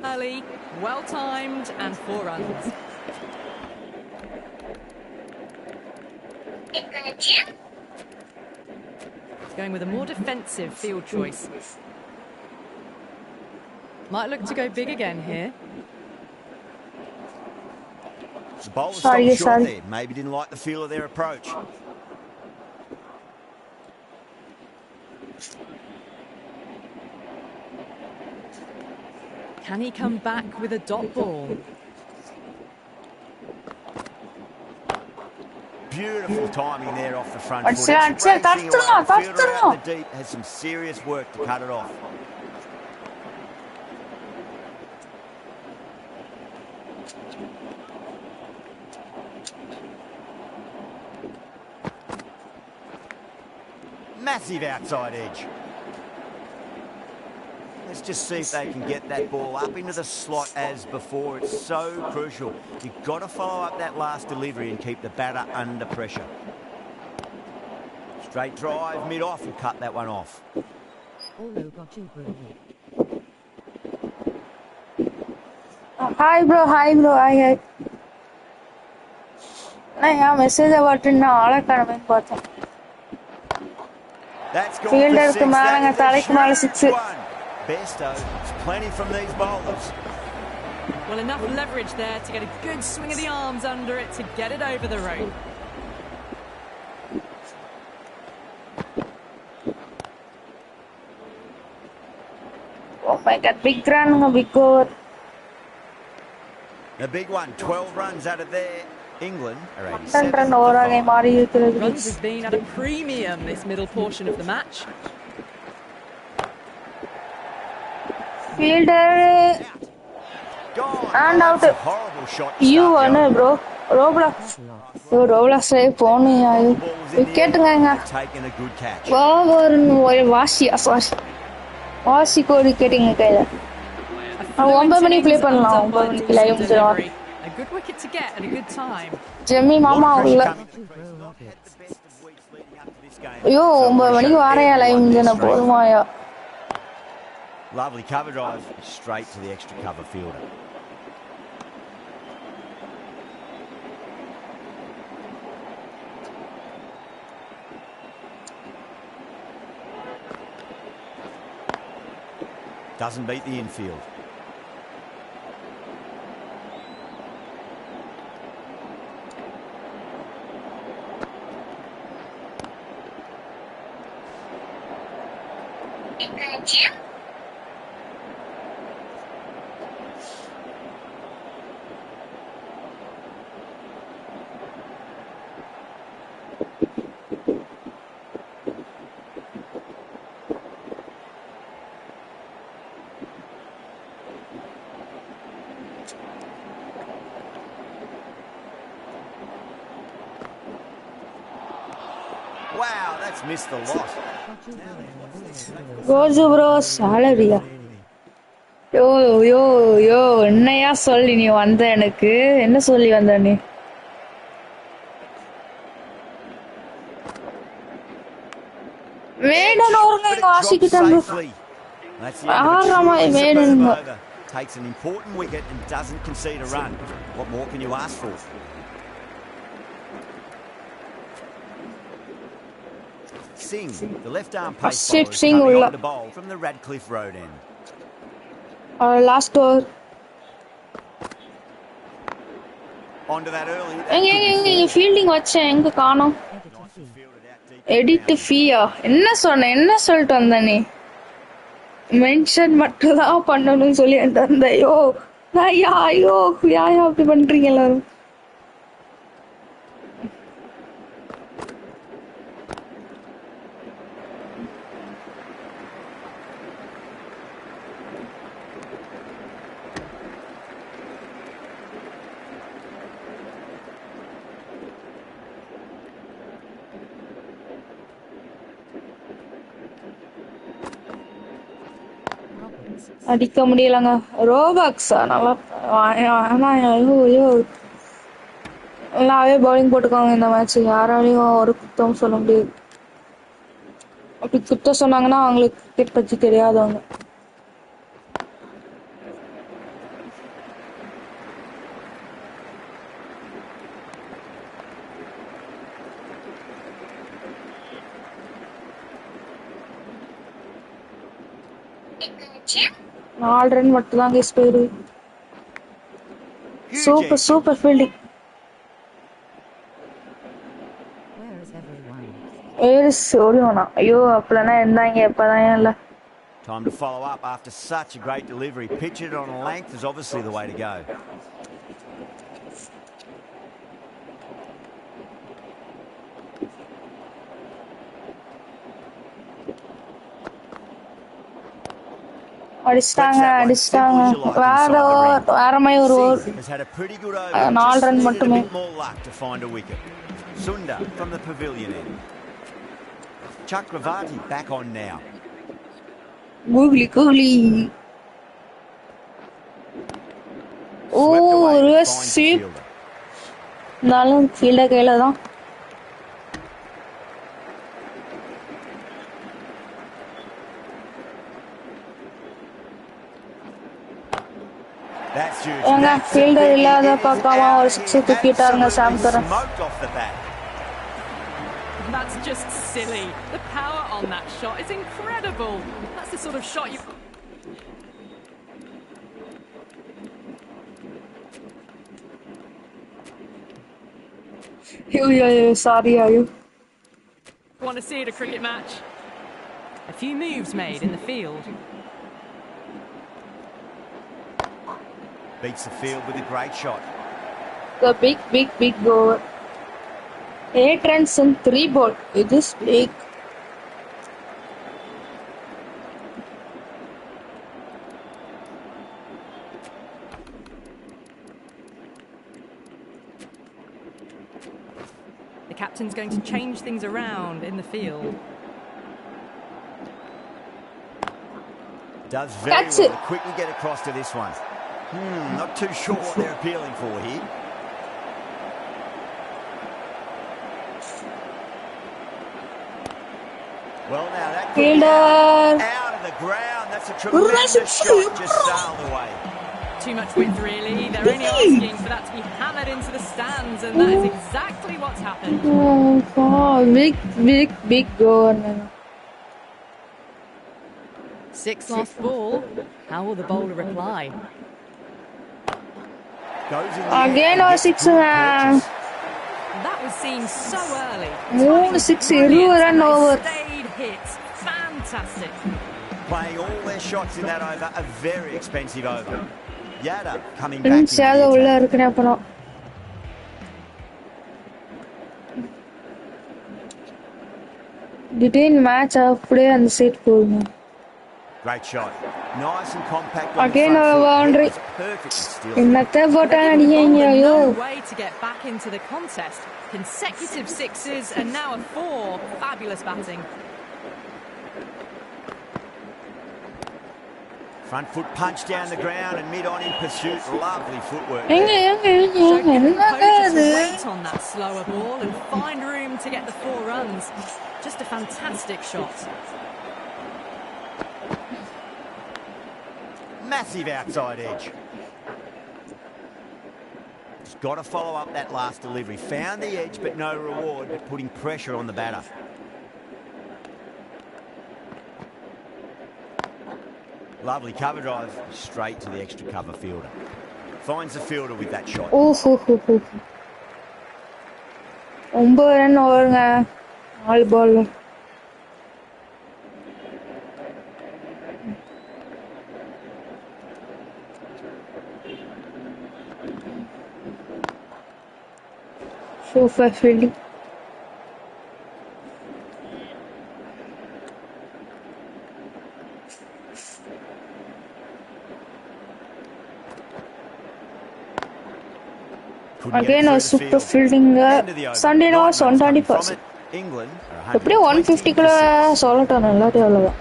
Early, well timed, and 4 runs. Going with a more defensive field choice. Might look to go big again here. The bowler stopped short there. Maybe didn't like the feel of their approach. Can he come back with a dot ball? Beautiful timing there off the front foot. Fielder out the deep has some serious work to cut it off. Massive outside edge. Let's just see if they can get that ball up into the slot as before. It's so crucial. You've got to follow up that last delivery and keep the batter under pressure. Straight drive, mid-off, and cut that one off. Hi bro, hi. நான் message போட்டுன்னா ஆளை காணமேன்னு பார்த்தேன். ஃபீல்டருக்கு மேலங்க தலைக்கு மேல 6. Besto, plenty from these bowlers. Well, enough leverage there to get a good swing of the arms under it to get it over the rope. Oh my god, big run, big over. A big one, 12 runs out of there. England are 87 Runs has been at a premium this middle portion of the match. Fielder and out. You won, bro. Roblox phone wicket taking a good catch. வாசி விக்கெட்டிங் கையில 9 மணி play பண்ணலாம். 9 மணிக்கு live முடிஞ்சிடும். A good wicket to get at a good time. ஜெம்மி மாமா உள்ள. ஐயோ 9 மணிக்கு வாரையா live முடிஞ்சன போதுமாயா. Lovely cover drive straight to the extra cover fielder. Doesn't beat the infield. Wow, that's missed the lot. Goju bro salary. யோ யோ யோ என்னையா சொல்லி நீ வந்த எனக்கு என்ன சொல்லி வந்த நீ வேணும் ஒருங்க எங்க ஆசிக்கிட்டாங்க ஆறாமா வேணுங்க takes an important wicket and doesn't concede a run. What more can you ask for? Singh, the left arm pace bowler, is coming on to bowl from the Radcliffe Road end. Last over. Onto that early. எங்க fielding வச்சேன் எங்க காணோம் edit ஃபீயா என்ன சொல்லிட்டு வந்த நீ mention மட்டும் தான் பண்ணணும்னு சொல்லி அந்த ஐயோ ஐயோ அப்படி பண்றீங்க எல்லாரும் அடிக்க முடியலங்க ரோபாக்ஸா நல்லா நல்லாவே பவுலிங் போட்டுக்கோங்க இந்த மேட்ச் யாராலையும் ஒரு குத்தம் சொல்ல முடியாது அப்படி குத்தம் சொன்னாங்கன்னா அவங்களுக்கு கிரிக்கெட் பத்தி தெரியாதவங்க நாலு ரன் மட்டும் தான் கெஸ் போயிரு சூப்பர் ஃபீல்டிங் ஓடிவானா ஐயோ அப்பலனா இருந்தாங்க எப்பதான் இல்ல Time to follow up after such a great delivery. Pitched it on a length is obviously the way to go. அடிச்சிட்டாங்க வேறமாய் ஒரு நாலு ரன் மட்டுமே Sunda from the pavilion end. Chakravarti back on now. Googly. Reverse sweep. நாலும் fielder கையில தான் எங்க fielder இல்லாத பார்க்காம ஒரு சிக்ஸ் தூக்கிட்டாருங்க Sam Curran That's just silly. The power on that shot is incredible. That's the sort of shot you... Sorry, are you? Want to see it a cricket match? A few moves made in the field. Beats the field with a great shot. The big goal. 8 runs and 3 balls. It is big. The captain's going to change things around in the field. Does very well to quickly get across to this one. Not too sure what they're appealing for here. Well, now that could be out of the ground. That's a tremendous shot, just sailed away. Too much width, really. They're only asking for that to be hammered into the stands, and that is exactly what's happened. Big goal. 6 lost ball. How will the bowler reply? Again or 6 That was seen so early. 3-6 run over. Stayed hits. Fantastic. Playing all their shots in that over, a very expensive over. Yada coming back in the attack. Didn't match அப்படியே அந்த side போகுங்க Great shot. Nice and compact. Again a boundary. என்னத்த போட்டா அடிங்க ஐயோ. No way to get back into the contest. Consecutive sixes and now a 4. Fabulous batting. Front foot punch down the ground and mid on in pursuit. Lovely footwork Showed there. the composure to wait on that slower ball and find room to get the 4 runs. Just a fantastic shot. Massive outside edge. Just got to follow up that last delivery. Found the edge, but no reward, but putting pressure on the batter. Lovely cover drive, straight to the extra cover fielder. Finds the fielder with that shot. run over all ball. Super fielding. Again a super fielding. Sunday was 120%. England எப்படியும் 150 குள்ள சொல்லட்டும் எல்லாத்தையும் அவ்வளவுதான்.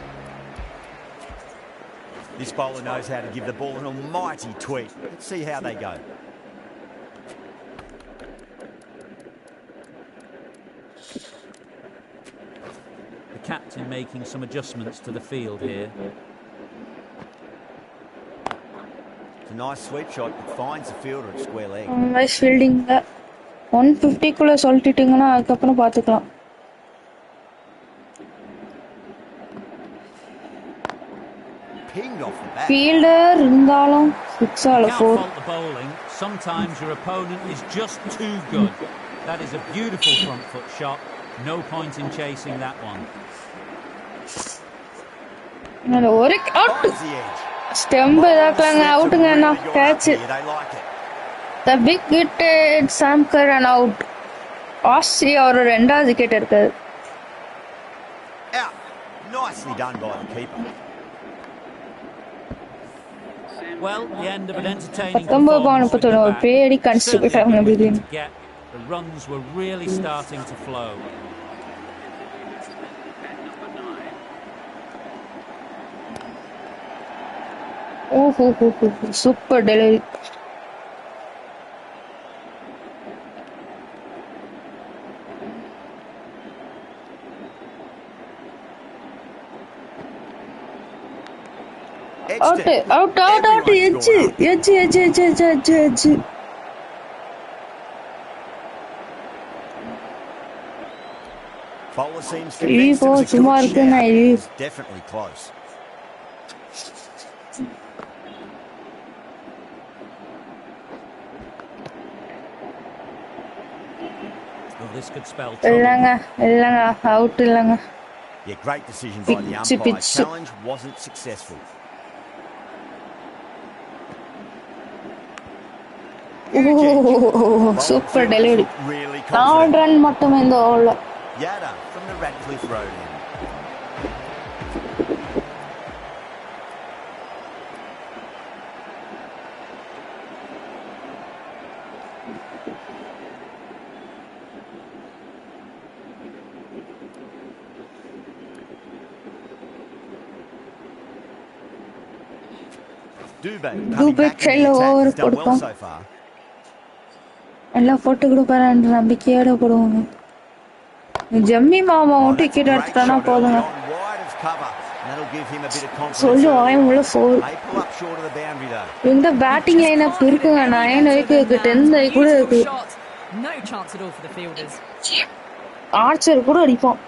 This bowler knows how to give the ball an almighty tweak. Let's see how they go. The captain making some adjustments to the field here. It's a nice sweep shot, but finds the fielder at square leg. Nice fielding. 150 குள்ள சொல்லிட்டீங்கன்னா அதுக்கப்புறம் பார்த்துக்கலாம். Pinged off the bat. Fielder இருந்தாலும் 6 ஆல 4. Can't fault the bowling. Sometimes your opponent is just too good. That is a beautiful front foot shot. No point in chasing that one. ஒரு out. Finds the edge. Stump இதாக்கலாங்க அவுட்டுங்க என்ன catch. They like it. The big hit Sam Curran out. Australia ஒரு ரெண்டாவது wicket இருக்குது. Out. Nicely done by the keeper. Well, the end of an entertaining 19 ball performance. ஒரு பேடி கன்ஸ்டிபியூட் ஆகுங்க begin. The runs were really starting to flow. Super delivery. Out. Edge. Bowler seems convinced it was a good shout. It's definitely close. Well, this could spell trouble. இல்லங்க out இல்லங்க. Yeah, great decision by the umpire. Challenge wasn't successful. Super delivery. Really 4 run மட்டுமே இந்த ஓவர்ல. Yada from the Radcliffe Road end. Dubé கையில over கொடுப்போம். எல்லாம் போட்டு கொடுப்பாருன்ற நம்பிக்கையோட போடுவாங்க. ஜம்மி மாமா மட்டும் விக்கெட் எடுத்துட்டானா போதுங்க. சொல்லு வாயம் உள்ள 4. இந்த பேட்டிங் லைன் அப் இருக்குங்க. 9 இருக்கு, 10 கூட இருக்கு. No chance at all for the fielders. Archer கூட அடிப்பான்.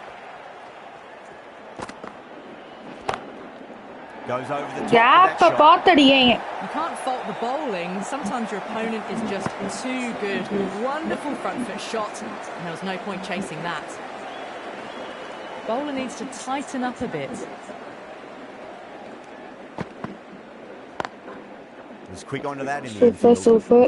Goes over the top. Gap பாத்தடிங்க. You can't fault the bowling. Sometimes your opponent is just too good. Wonderful front foot shot. And there was no point chasing that. Bowler needs to tighten up a bit. Was quick onto that in the infield. Super.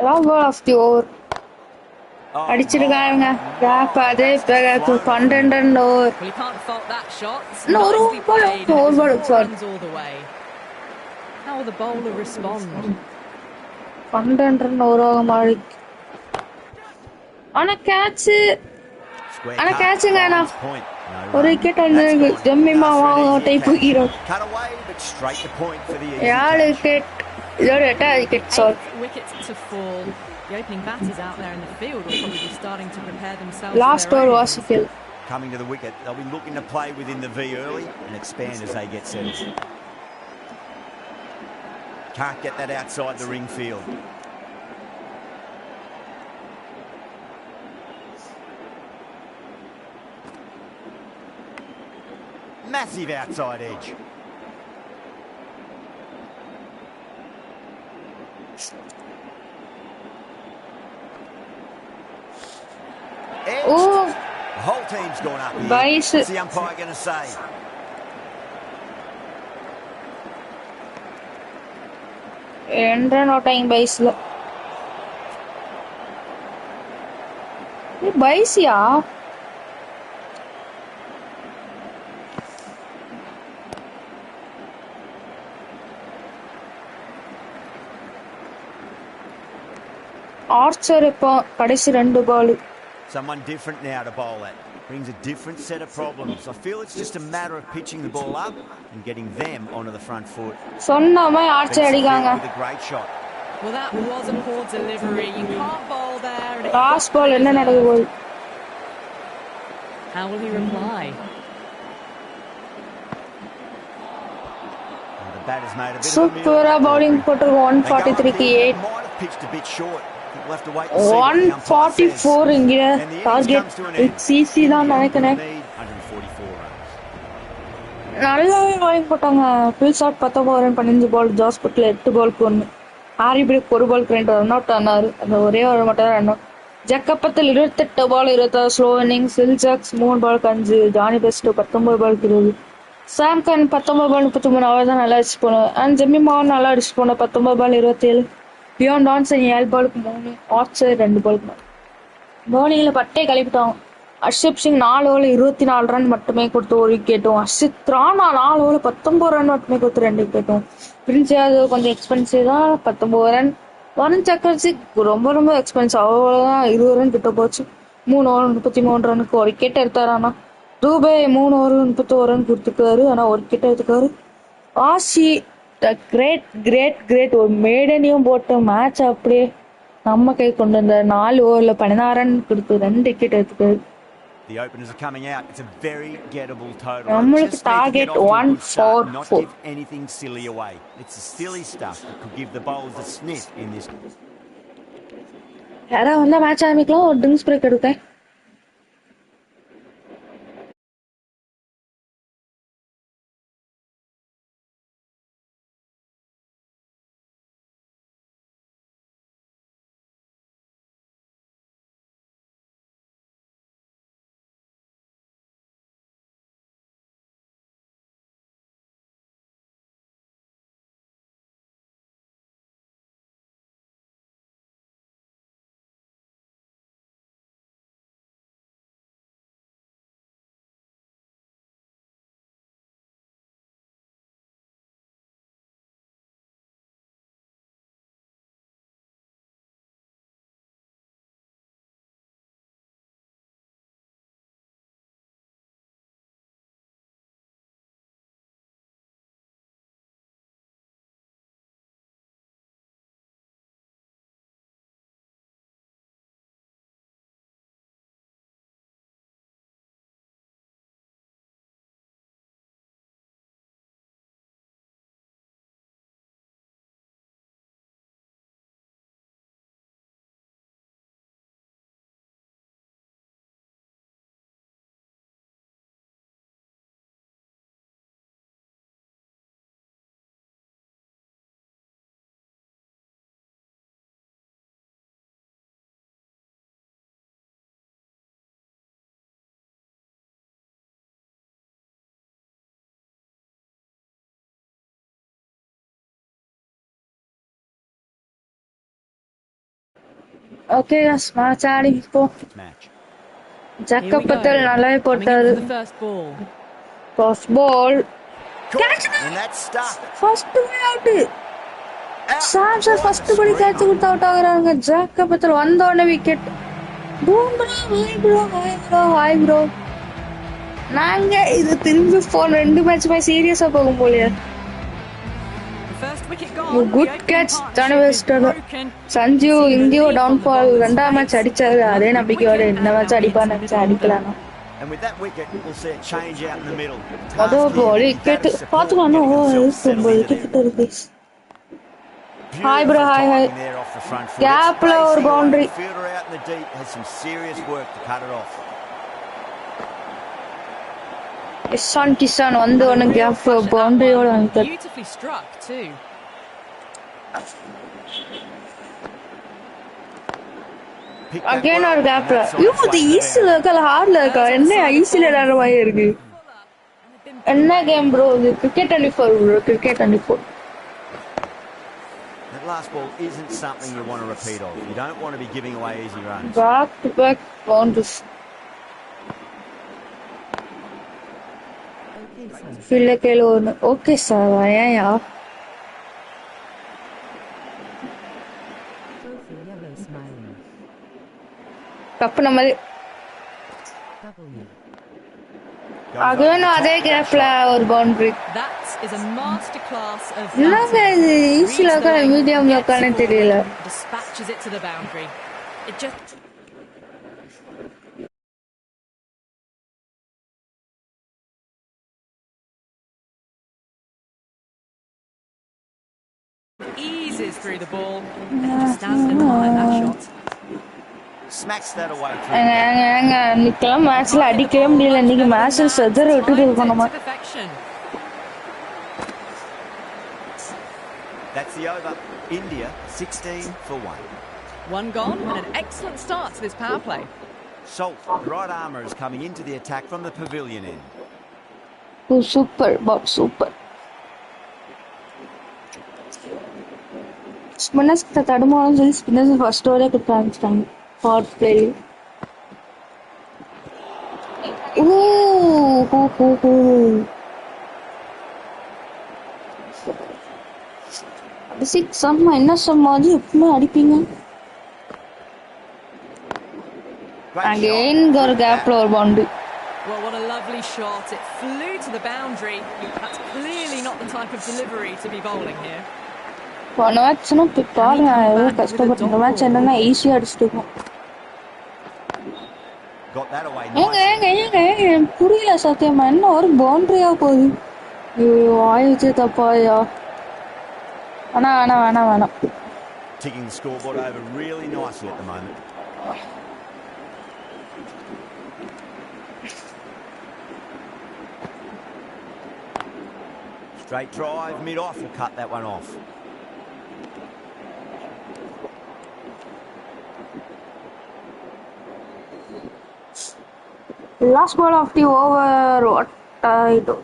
Love ball of the over. Oh, அடிச்சிருக்காங்க gap my, அதே that's just flown. Content over Well, you can't fault that shot. No, Nicely no, played. no, And it was no, 4 sorry. runs all the way. How will the bowler respond? Content over மாதிரி ஆனா catch Square ஆனா cut, கேட்சுங்க finds point. No ஒரு run. Wicket That's வந்து gone. ஜம்மிமா After an easier type catch. Hero Cut away, but straight to point for the easy 7 catch. Wicket இதோட 8 wicket sorry 8 wickets to fall. The opening batters out there in the field will probably be starting to prepare themselves last for over their own was innings. Gill Coming to the wicket, they'll be looking to play within the V early and expand as they get settled. Can't get that outside the ring field. Massive outside edge. Edged. Oh The whole team's gone up here. Base. What's the umpire going to say? என்ற நோட்டாங்க பைஸ்ல Baishya Archer இப்போ கடைசி 2 பால் Someone different now to bowl at. Brings a different set of problems. I feel it's just a matter of pitching the ball up and getting them onto the front foot. சொன்னமே Beats Archer the அடிக்காங்க field with a great shot. Well, that was a poor delivery. You can't bowl there. And it last got பால் என்ன நடக்க reversed. போகுது How will he reply? And the batter's made a bit of a சூப்பரா miracle. Bowling போட்டிருக்கோம் They go 143 க்கு uphill, 8 but might have pitched a bit short. I think we'll have to wait and see what the umpire says. 144 இங்க And the innings target comes to an end. CC தான் India நினைக்கிறேன் will need 144 runs. நல்லாவே bowling போட்டாங்க full shot 19 run 15 பால் ஜாஸ் பட்ல 8 பாலுக்கு 1 Harry break 1 பாலுக்கு 2 run out ஆனாரு அந்த ஒரே ஒரு மட்டும் ரன் அவுட் ஜக்கப்பத்தில் 28 பால் 26 ஸ்லோ இன்னிங்ஸ் சில்ஜாக்ஸ் 3 பாலுக்கு 5 ஜானி பெஸ்ட் 19 பாலுக்கு 20 சாம்கன் 19 பால் 33 அவர் தான் நல்லா அடிச்சு போனார் அண்ட் ஜெம்மி மாவன் நல்லா அடிச்சு போனார் 19 பால் 27 பியான் டான்சன் 7 பாலுக்கு 3 ஆர்ச்சர் 2 பாலுக்கு 4 பவுலிங்ல பட்டே கழிப்பிட்டாங்க ஹர்ஷப் சிங் 4 ஓவர் 24 ரன் மட்டுமே கொடுத்து 1 விக்கெட்டும் ஹர்ஷித் ராணா 4 ஓவர் 19 ரன் மட்டுமே கொடுத்து 2 விக்கெட்டும் பிரின்ஸ் யாதவ் கொஞ்சம் எக்ஸ்பென்சிவ் தான் 19 ரன் வருண் சக்கரவர்த்தி ரொம்ப எக்ஸ்பென்சிவ் அவ்வளோதான் 20 ரன் கிட்ட போச்சு 3 ஓவர் 33 ரனுக்கு 1 விக்கெட் எடுத்தாரு ஆனா ரூபே 3 ஓவர் 31 ரன் கொடுத்துருக்காரு ஆனா 1 விக்கெட் எடுத்துக்காரு ஆசி கிரேட் ஒரு மேடனையும் போட்டு மேட்ச் அப்படியே நம்ம கை கொண்டு வந்த 4 ஓவர்ல 16 ரன் கொடுத்து 2 wicket எடுத்துக்காரு The openers are coming out. It's a very gettable total. நம்மளுக்கு Just need to get target off to a good start, not 144. give anything silly away. It's the silly stuff that could give the bowlers a sniff in this. யாராவது வந்தா match ஆரம்பிக்கலாம் ஒரு drinks break எடுத்தேன் Okay, match ஆடி போ. Match. ஜக்க பத்தல் நல்லாவே போட்டாரு. First ball. First ball. Catch it! And that's stuck. First ball out. Samson first ball catch கொடுத்து out ஆகுறாங்க. ஜக்க பத்தல் வந்தோடனே விக்கெட். Hi bro. நாங்க இது திரும்பி போன 2 மேட்ச்மே சீரியஸா போகும் போலயே. Good catch, Johnny Wester. Sanju, Indio downfall. ரெண்டாம் மேட்ச் அடிச்சாரு. அதே நம்பிக்கையோட இந்த மேட்ச் அடிப்பான்னு அடிக்கலாம். And with that wicket, we'll see a change out in the middle. அதோ போலி விக்கெட் பாத்துவானோ விக்கெட் இருக்கு. Hi bro, hi. Gapல ஒரு boundary. Fielder out in the deep has some serious work to cut it off. Kisan வந்து ஒன்னு gap பவுண்டரியோட வந்து Beautifully struck too. Again ஒரு கேப்ல இது ஈஸில இருக்கா ஹார்ட்ல இருக்கா என்ன ஈஸில விளையாடுற மாதிரி இருக்கு என்ன கேம் ப்ரோ இது cricket 24 bro cricket 24 That last ball isn't something you want to repeat of. You don't want to be giving away easy runs. Back to back boundaries. Feel like alone. Okay sir, yeah. Cup number. Again, அதே கேப்ல ஒரு boundary. That is a masterclass of என்னங்க இது ஈஸில இருக்கா மீடியம்ல இருக்கானே தெரியல. Dispatches it to the boundary. It just eases through the ball and just stands and admire that shot. Smacks that away நிக்கலாம் மேட்ச்ல அடிக்கவே முடியல இன்னைக்கு மேட்ச்ல செதற விட்டுட்டு இருக்கோம் நம்ம. That's the over. India 16 for 1. One gone and an excellent start to this power play. Salt, the right armour is coming into the attack from the pavilion end. Oh, super, Bob, super. Spinners kita தடுமாறும் சொல்லி spinners first over கொடுத்தாங்க for play. Six அம்மா என்ன சமாதி எப்பவுமே அடிப்பீங்க. Again got a gap or boundary. Well, what a lovely shot. It flew to the boundary. That's clearly not the type of delivery to be bowling here. போன மேட்ச்னும் பாருங்க எவ்வளோ கஷ்டப்பட்டு இந்த மேட்ச் என்னன்னா ஈஸியாக அடிச்சுட்டு ஏங்க புரியல சத்தியமா என்ன ஒரு பவுண்டரியா போகுது ஐயோ ஆயிடுச்சு தப்பாயா வேணாம் Ticking the scoreboard over really nicely at the moment. Straight drive, mid-off will cut that one off. Last ball of the over, what I do.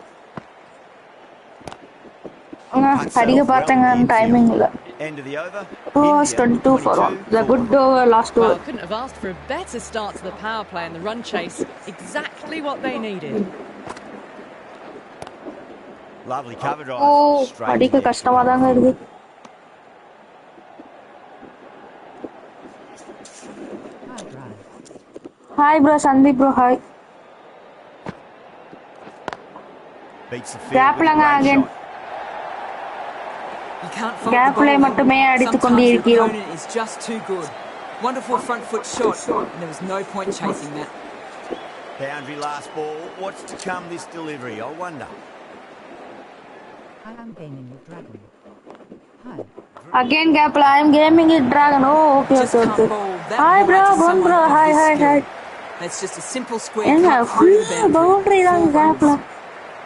அடிக்க பார்த்தாங்க டைமிங் இல்ல. End of the over. It was 22 for 1. The good over, last over. Well, couldn't have asked for a better start to the power play and the run chase. Exactly what they needed. Lovely cover drive. அடிக்க கஷ்டமா தாங்க இருக்கு. Hi bro, Sandeep bro, hi. Beats the field. Again. You can't fault the ball. Sometimes the opponent is just too good. Wonderful front foot shot, and there was no point chasing that. Boundary last ball. What's to come this delivery? I wonder. I am gaming with Dragon. Hi. Again Gapla, I am gaming with Dragon. Oh, okay. Hi bro, bro. Hi. That's just a simple square cut through the boundary. Gapla.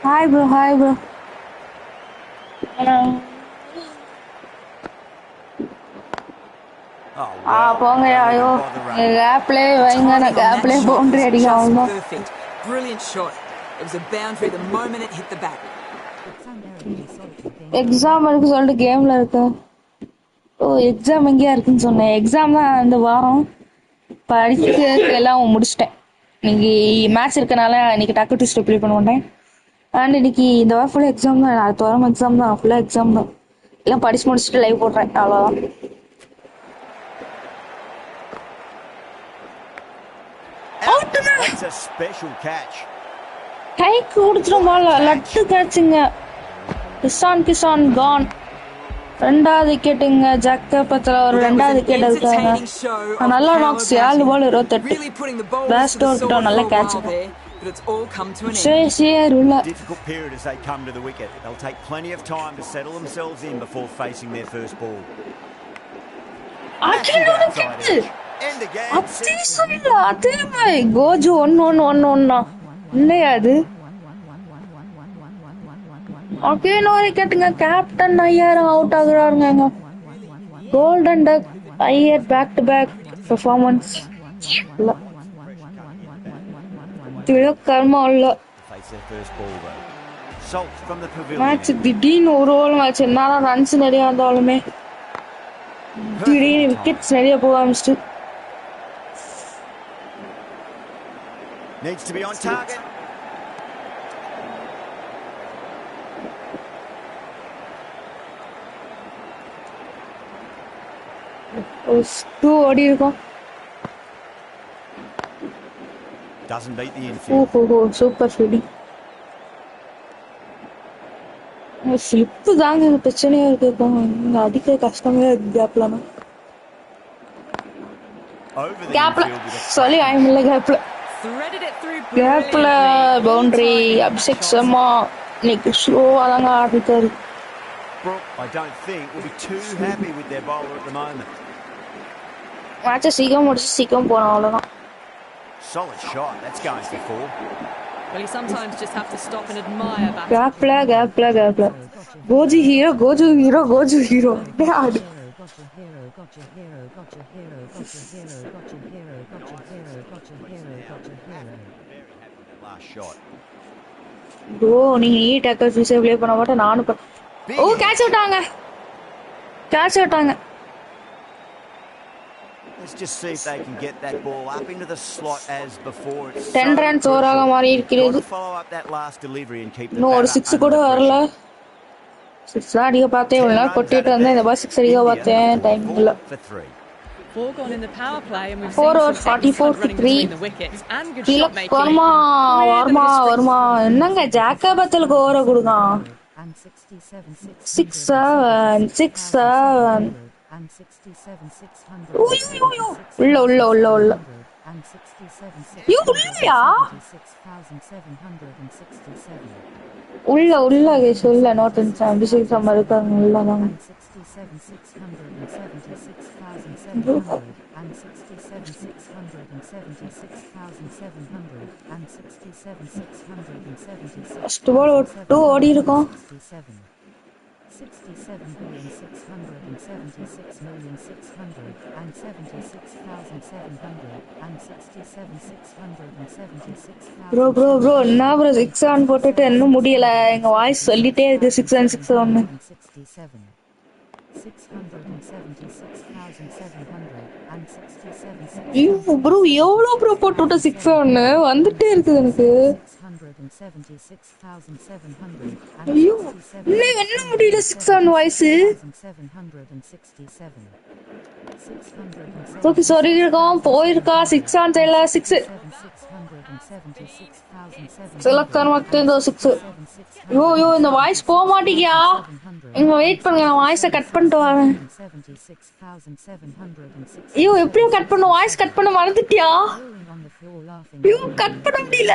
Hi bro. போங்க ஐயோ கேப்ல வைங்க நான் கேப்ல boundary அடிக்காம Brilliant shot. It was a boundary the moment it hit the bat. Exam இருக்கு சொல்லிட்டு கேம்ல இருக்கு ஓ எக்ஸாம் எங்கேயா இருக்குன்னு சொன்னேன். எக்ஸாம் தான் இந்த வாரம் படிக்கிறதுக்கெல்லாம் முடிச்சிட்டேன். இன்னைக்கு மேட்ச் இருக்கனால இன்னைக்கு டக்கு டெஸ்ட் ப்ரிப்பேர் பண்ண மாட்டேன். அண்ட் இன்னைக்கு இந்த வாரம் ஃபுல்லாக எக்ஸாம் தான். அடுத்த வாரம் எக்ஸாம் தான், ஃபுல்லாக எக்ஸாம் தான். எல்லாம் படிச்சு முடிச்சுட்டு லைவ் போடுறேன், அவ்வளோதான். கைக்கு கொடுத்துரும் போல லட்டு கேட்சுங்க. கிசான் கான். ரெண்டாவது விக்கெட்டுங்க. ஜக்கப்பத்தில் ஒரு ரெண்டாவது விக்கெட் எடுத்தாங்க. நல்லா நாக்ஸ் 7 பால் 28. பேஸ்ட் அவுட் நல்ல catch. Difficult period as they come to the wicket. They'll take plenty of time to settle themselves in before facing their first ball. கோஜு ஒன்னு இல்லையா அது? இன்னொரு கேட்டுங்க. கேப்டன் ஐயர் அவுட் ஆகுறாருங்க. Golden duck Iyer back to back performance. Karma இல்ல match. திடீர்னு ஒரு ஓவர் மேட்ச். என்னதான் ரன்ஸ் நிறைய இருந்தாலுமே திடீர்னு விக்கெட்ஸ் நிறைய போக ஆரம்பிச்சிட்டு. Needs to be on target. ஓடி இருக்கும். Doesn't beat the infield. Super fielding. Slip தாங்க பிரச்சனையா இருக்கு. அடிக்க கஷ்டமே இருக்கு. கேப்ல சொல்லி ஆயிமில்ல. கேப்ல பவுண்டரி. அபிஷேக் சர்மா இன்னைக்கு ஸ்லோவா தாங்க ஆடிட்டாரு. I don't think will be too happy with their bowler at the moment. மேட்சை சீக்கிரம் முடிச்சு சீக்கிரம் போனோம், அவ்வளவுதான். Solid shot. That's going for 4. Well, you sometimes just have to stop and admire that. Gapla. Goju hero. Dad. Last shot. Bro, நீங்க taker ஃபிஷே play பண்ண மாட்டே நானும். ஓ catch அவுட்டாங்க. Let's just see if they can get that ball up into the slot as before. It's 10 runs ஓவராக மாறி இருக்கிறது. Follow up that last delivery and keep the no ஒரு 6 கூட வரல. 6 அடிக்க பார்த்தே உள்ள கொட்டிட்டு வந்தேன். இந்த பால் 6 அடிக்க பார்த்தேன். டைம் இல்ல. 4 gone in the power play and we've 4 seen over 44 to 3. the wickets and good shot making. Verma என்னங்க ஜாக்கபத்துக்கு ஓவர கொடுங்க. 6 7 உள்ள உள்ள சொல்ல நோட் அபிஷேக் சர்மா இருக்காங்க. உள்ளதாங்க ஃபர்ஸ்ட் பால் 2 ஓடி இருக்கும். 67,676,766,766 ப்ரோ என்ன ப்ரோ 6 ஆன் போட்டுட்டு இன்னும் முடியல. எங்க வாய்ஸ் சொல்லிட்டே இருக்கு 6 and 6 1. 676,767 ப்ரோ எவ்வளோ ப்ரோ போட்டுட்டு 6 1 வந்துட்டே இருக்குது எனக்கு. ஐயோ என்ன முடியல 6 on வாய்ஸ். ஓகே சாரி இருக்கோம் போயிருக்கா 6 on சைடுல 6 செலக்ட் பண்ண மாட்டேன் 6. ஐயோ இந்த வாய்ஸ் போக மாட்டேங்கியா. இங்க வெயிட் பண்ணுங்க, நான் வாய்ஸை கட் பண்ணிட்டு வரேன். ஐயோ எப்படியும் கட் பண்ண, வாய்ஸ் கட் பண்ண மறந்துட்டியா. ஐயோ கட் பண்ண முடியல.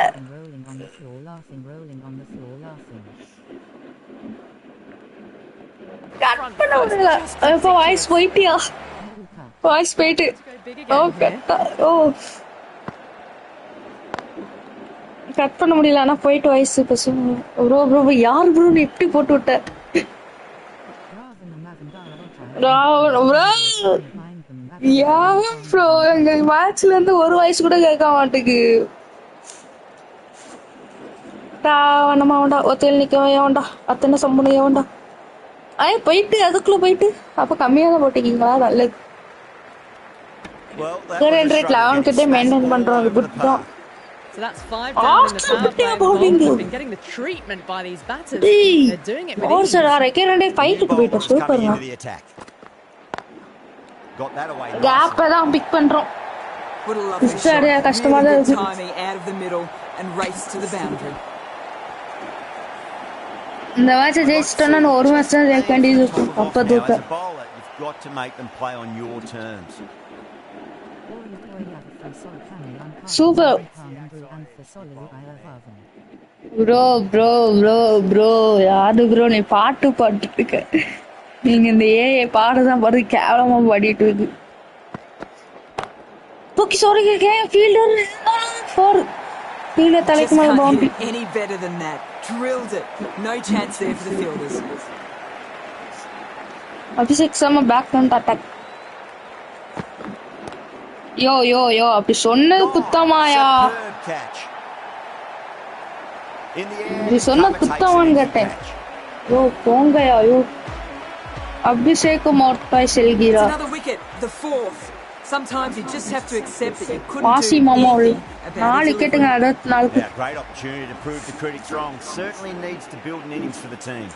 கட் பண்ண முடியல. இப்போ வாய்ஸ் போயிட்டியா. வாய்ஸ் போயிட்டு கட் பண்ண முடியல. ஆனா போயிட்டு வாய்ஸ் ப்ரோ யார் ப்ரோ நீ எப்படி போட்டு விட்ட. ப்ரோ எங்க மேட்ச்ல இருந்து ஒரு வாய்ஸ் கூட கேட்க மாட்டேங்குது. வேண்டாம் ஒத்தையில் நிக்க வேண்டாம். அத்தனை சம்பளம் வேண்டாம். போயிட்டு அதுக்குள்ள போயிட்டு அப்ப கம்மியா தான் போட்டிருக்கீங்களா? நல்லது. Well, that was a ரெண்டு struggle லெவன் getting கிட்டே smashed மெயின்டைன் all பண்றோம். அது over the குட் தான். park. So that's 5 down in the power play. The bowlers have been getting the treatment by these batters. They're doing it with ease. ரெண்டே ஃபைட்டுக்கு போயிட்டு சூப்பர்ங்க. Got that away. Gap தான் big பண்றோம். What a lovely shot. கஷ்டமா Really தான் good இருக்கு. timing out of the middle and race to the boundary. இந்த match ஜெயிச்சிட்டோம்னா ஒரு மேட்ச் தான் ஜெயிக்க வேண்டியது இருக்கும். அப்ப தூக்க. You've got to make them play on your terms. Super. Bro யாரு ப்ரோ நீ பாட்டு பாடிட்டு இருக்க? நீங்க இந்த ஏஐ பாடுதான் பாரு கேவலமா பாடிட்டு இருக்கு. தூக்கி சாரி கேக்கேன் ஃபீல்டர் 4 ஃபீல்டர் தலைக்கு மேல boundary. Any better than that. Drilled it. No chance there for the fielders. Abhishek சம பேக் கவுண்ட் அட்டாக். யோ அப்படி சொன்னது குத்தமாயா? இது சொன்ன குத்தமான்னு கேட்டேன். போங்கயா Abhishek மோர்த்தாய் செல்கிறா. Another wicket, the 4th. Sometimes you just have to accept that you couldn't வாசி do மாமா anything about 4 it. விக்கெட்டுங்க 64க்கு. Yeah, great opportunity to prove the critics wrong. Certainly needs to build an innings for the team.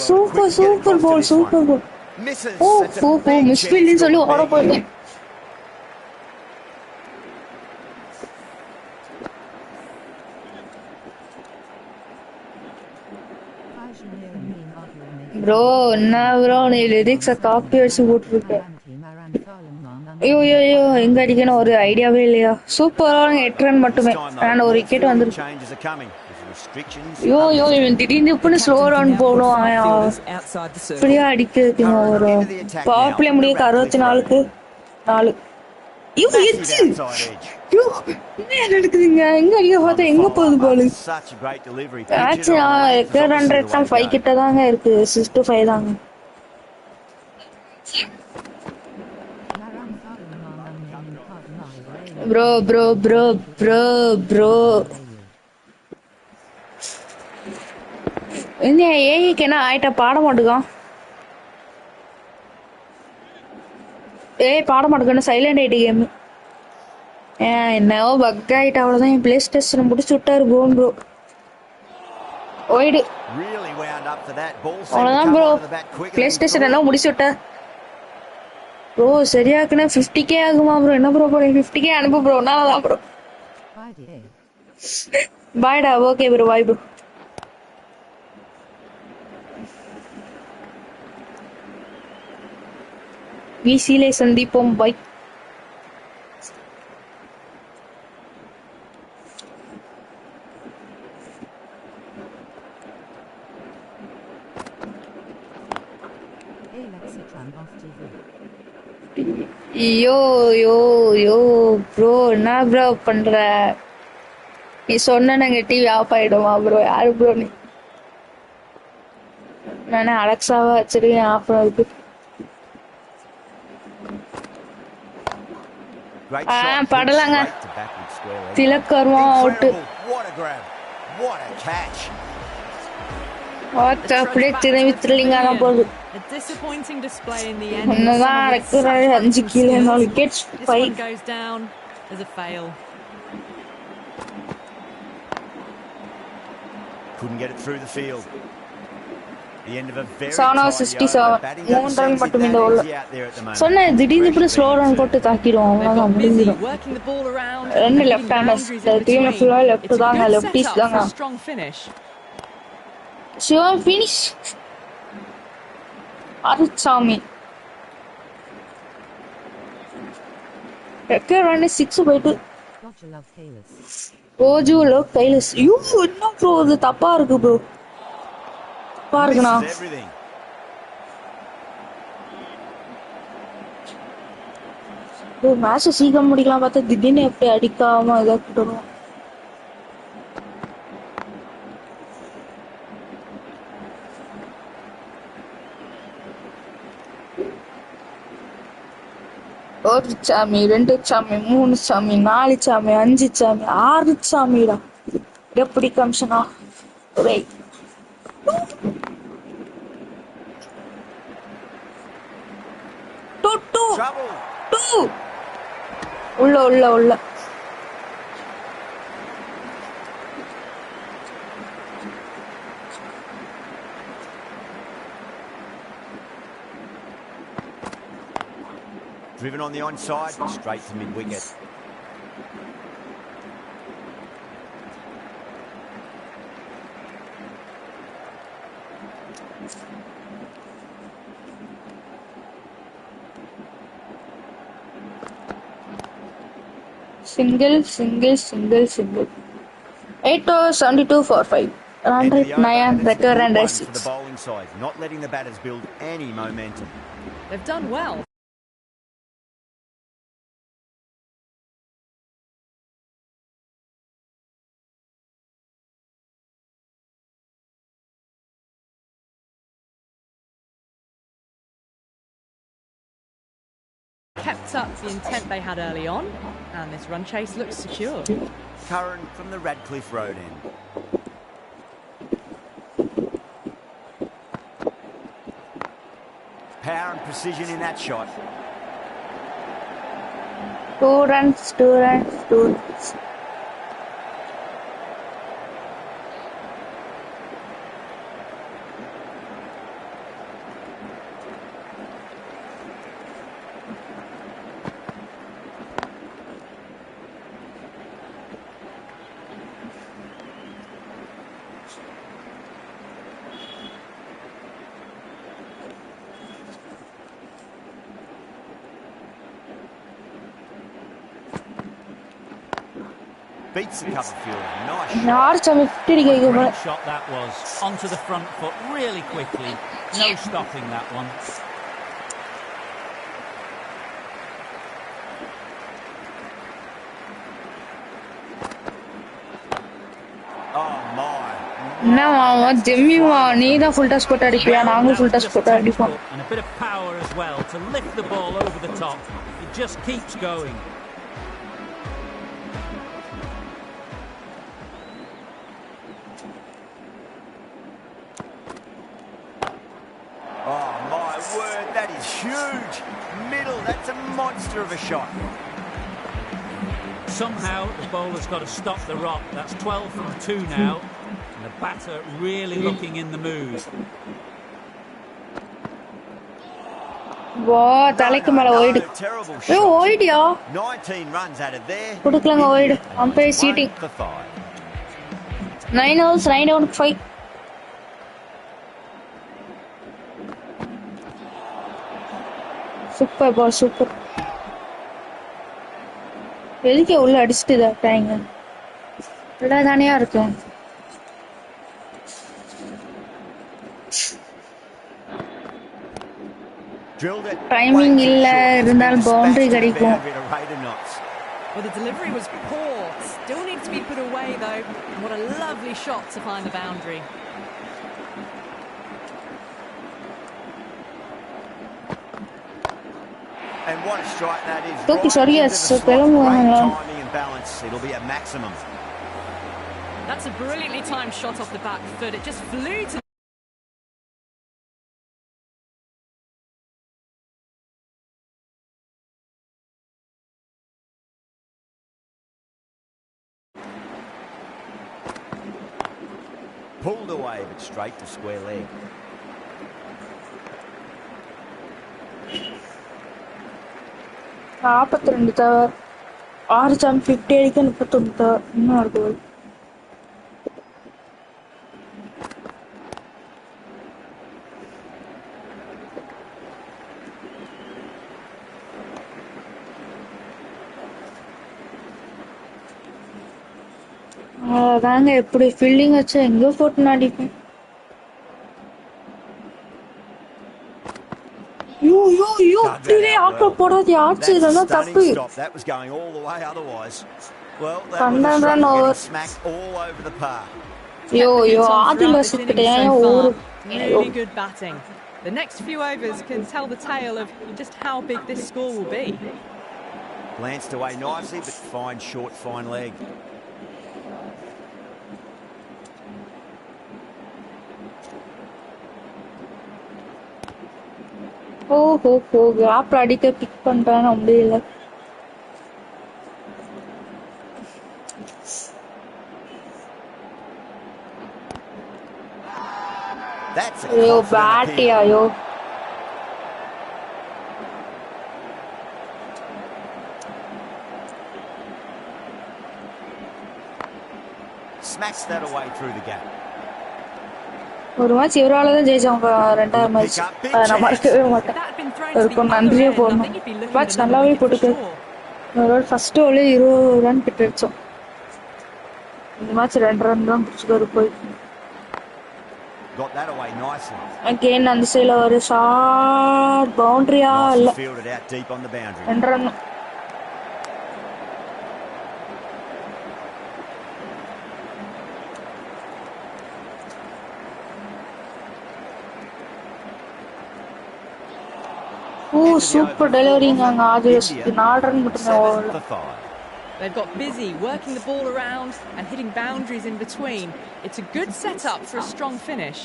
Super ball. Misses. மிஸ்ஃபீல்ட்னு சொல்லி ஓட போகுது. Bro என்ன bro நீ லிரிக்ஸை copy அடிச்சு போட்டுருக்க. ஐயோ எங்க அடிக்கணும் ஒரு ஐடியாவே இல்லையா? சூப்பராக 8 ரன் மட்டுமே. நான் ஒரு விக்கெட் வந்துருக்கு. இவன் திடீர்னு இப்படி ஸ்லோ ரன் போடுவான். இப்படியா அடிக்கிறதுக்கு ஒரு பவர் பிளே முடிய 64க்கு 4. நடக்குதுங்க எங்க அடிக்க பார்த்தா எங்க போகுது பாலு? மேட்ச் 5 கிட்ட தாங்க இருக்கு. 6-5 தாங்க. ப்ரோ என்ன ஏஐக்கு என்ன ஆயிட்டா பாட மாட்டுக்கான்? பாட மாட்டேங்கன்னு சைலண்ட் ஆயிட்டு கேம். என்னவோ பக் ஆயிட்டு அவ்வளவுதான். என் பிளே ஸ்டேஷன் முடிச்சு விட்டாரு போன் ப்ரோ. ஓய்டு அவ்வளவுதான் ப்ரோ. பிளே ஸ்டேஷன் என்ன முடிச்சு விட்ட ப்ரோ? சரியாக்குன்னா 50K ஆகுமா ப்ரோ? என்ன ப்ரோ போறீங்க? 50K அனுப்பு ப்ரோ. நான் ப்ரோ பாய்டா. Okay bro bye bro. வீசிலே சந்திப்போம் பாய். யோ ப்ரோ என்ன ப்ரோ பண்ற? நீ சொன்ன நாங்க டிவி ஆஃப் ஆயிடுமா ப்ரோ? யாரு ப்ரோ நீ? நானே அலெக்சாவா வச்சிருக்கேன் ஆஃப் ஆகுது. படலாங்க. திலக்கர்மா அவுட். அப்படியே திரும்பி திருலிங்க தான் போகுது. ஒன்னுதான் 5 கீழே 4 wickets 5. Couldn't get it through the field. The end of a very 67 3 run மட்டுமே இந்த ஓவர்ல. சொன்ன திடீர்னு இப்படி ஸ்லோ ரன் போட்டு தாக்கிடுவோம். அவ்வளவுதான் முடிஞ்சிடும். 2 லெஃப்ட் ஹேண்டர்ஸ். டீம் ஃபுல்லா லெஃப்ட் தாங்க. லெஃப்டிஸ் தாங்க. சிவம் ஃபினிஷ். அருச்சாமி ரன் 6 போயிட்டு. ரோஜு லவ் கைலஸ். இன்னும் ப்ரோ இது தப்பா இருக்கு ப்ரோ. தப்பா இருக்குண்ணா. மேட்ச் சீக்கிரம் முடிக்கலாம் பார்த்தா திடீர்னு எப்படி அடிக்காம இதாக்கிட்டு. ஒரு சாமி 2 சாமி 3 சாமி 4 சாமி 5 சாமி 6 சாமிடா. எப்படி கமிஷனா Wait. Two. Trouble. Ulla. Driven on the onside, straight to mid-wicket. Single. 8 overs, 72 for 5. Run End of rate the over, 9, and it's a record good and one 6. for the bowling side, not letting the batters build any momentum. They've done well. Kept up the intent they had early on, and this run chase looks secure. Curran from the Radcliffe Road end. Power and precision in that shot. 2 runs. Beats the cover field. Nice shot. North 50 Great shot that was. Onto the front foot really quickly. No stopping that one. Oh my. என்ன ஜெம்மிமா நீ தான் full toss போட்டு அடிப்பியா நாங்களும் full toss போட்டு அடிப்போம் And a bit of power as well to lift the ball over the top. It just keeps going. Oh my word, that is huge. Middle, that's a monster of a shot. Somehow the bowler's got to stop the rock. That's 12 from 2 now. And the batter really looking in the mood. வா தலைக்கு மேல wide Terrible ஏ shot. ஓய்டியா 19 runs out of there. கொடுக்கலங்க wide umpire cheating 1 for 5. 9 overs 9 down 5 super ball super எதுக்கே உள்ள அடிச்சுட்டு இதாட்டாங்க நல்லா தானேயா இருக்கும் டைமிங் இல்ல இருந்தாலும் பவுண்டரி கிடைக்கும் Well, the delivery was poor. Still needs to be put away, though. And what a lovely shot to find the boundary. And what a strike that is. Toki Right sorry, into yes, the slot. pero Great no. timing and balance. It'll be a maximum. That's a brilliantly timed shot off the back foot. It just flew to Pulled away, but straight to square leg. நாற்பத்தி ரெண்டு தவர் 6 ஜம் 50 அடிக்க 31 தவர் இன்னும் இருக்கு அதாங்க எப்படி fielding வச்சு எங்க போட்டு அடிப்பேன் போடாது ஆச்சு இதெல்லாம் தப்பு That was going all the way otherwise. Well, that was a Pannan run struggle over. getting smacked all over the park. ஆதில சுத்திட்டேன் ஒரு really good batting. The next few overs can tell the tale of just how big this score will be. Glanced away nicely, but fine short, fine leg. கேப்ல அடிக்க big பண்றான்னு முடியல. ஐயோ பேட்டியாயோ Smacks that away through the gap. ஒரு match இவரால தான் ஜெயிச்சவங்க. ரெண்டாவது match நான் மறக்கவே மாட்டேன். அதுக்கு நன்றியே போடணும். மேட்ச் நல்லாவே போட்டுக்கு. ஃபர்ஸ்ட் ஓவர்ல 20 ரன் கிட்ட அடிச்சோம். இந்த மேட்ச் 2 ரன் தான் பிடிச்சிட்டு போய். Got that away nicely. Again அந்த சைடுல ஒரு ஷார்ட் பவுண்டரியா இல்ல. Fielded out deep on the boundary. 2 run. Super delivering on Ajas. 4 run மட்டும். They've got busy working the ball around and hitting boundaries in between. It's a good setup for a strong finish.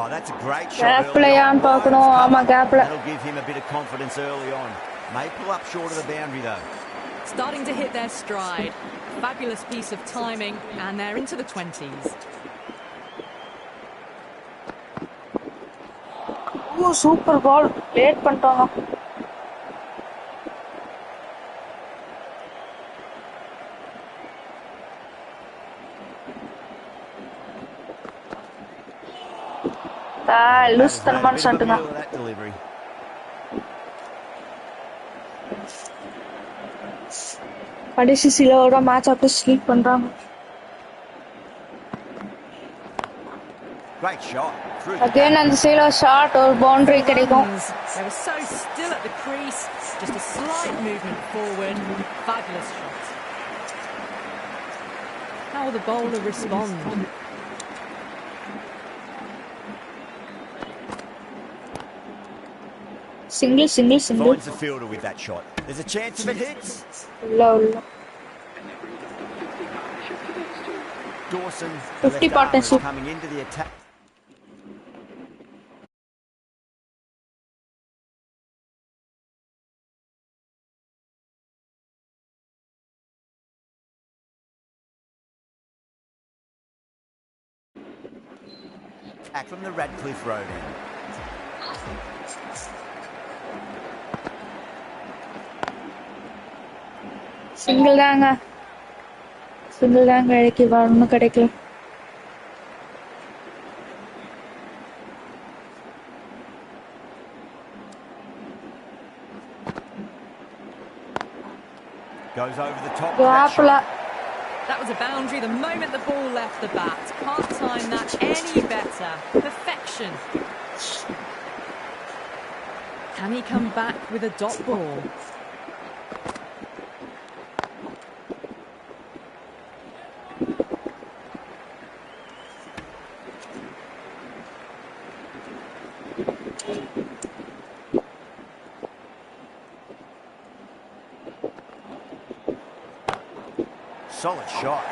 Oh, that's a great shot. Gap play on பார்க்கணும். ஆமா gap play. That'll give him a bit of confidence early on. May pull up short of the boundary though. Starting to hit their stride. Fabulous piece of timing, and they're into the 20s. Super ball. Late பண்ணிட்டாங்க. Loose தனமான ஷாட்டுங்க. கடைசி சிலோட match அப்படியே sleep பண்றாங்க. Great shot. Again அந்த சைடுல shot ஒரு boundary கிடைக்கும். They were so still at the crease, just a slight movement forward. Fabulous shot. How will the bowler respond? Single. Finds the fielder with that shot. There's a chance if it hits. Low. Dawson 50 partnership coming into the attack. Back from the Radcliffe Road end. Single தாங்க கிடைக்கு ஒன்றும் கிடைக்கல. Goes over the top. That was a boundary the moment the ball left the bat. Can't time that any better. Perfection. Can he come back with a dot ball? Solid shot.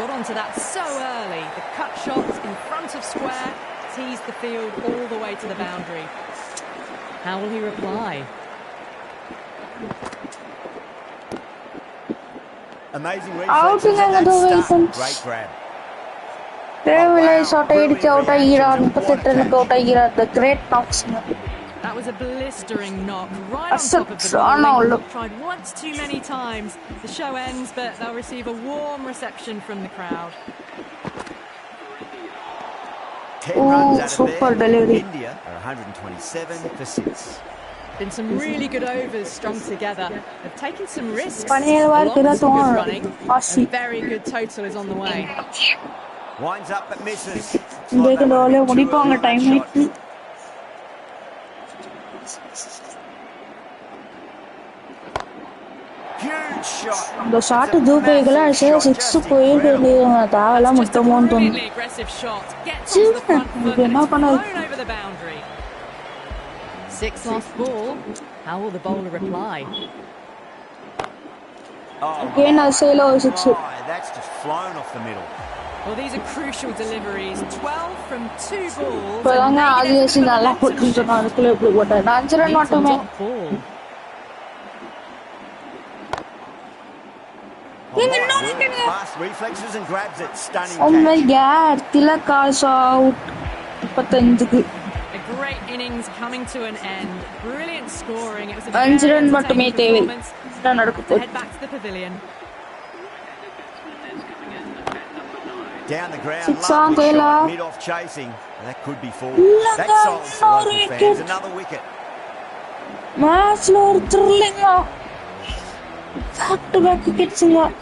Got onto that so early. The cut shot in front of square teased the field all the way to the boundary. How will he reply? Amazing reflexes at that start. Great grab. shot out the great knocks. That was a blistering knock right on top of the bowling. Tried once too many times. The show ends, but they'll receive a warm reception from the crowd. 10 runs out super of there. Delivery. India are 127 for 6. Been some really good overs strung together. They've taken some risks. Along with some good running. A very good total is on the way. Winds up but misses. Huge shot. The shot to do big, six point Brilliantly aggressive shot. Gets onto the front foot and it's flown over the boundary. 6 lost ball. How will the bowler reply? Again, I'll say low 6. That's just flown off the middle. Well, these are crucial deliveries. 12 from 2 balls. But I'm not put into the club. What an answer and not to me. Fast reflexes and grabs it. Stunning. Oh my god, Tilak also out. A great innings coming to an end. Brilliant scoring. It was a performance. Head back to the pavilion. Down the ground. Six on Taylor. Mid off chasing. That could be 4. That's solid for local fans. Another wicket. Match Lord thrilling. Back to back wickets. On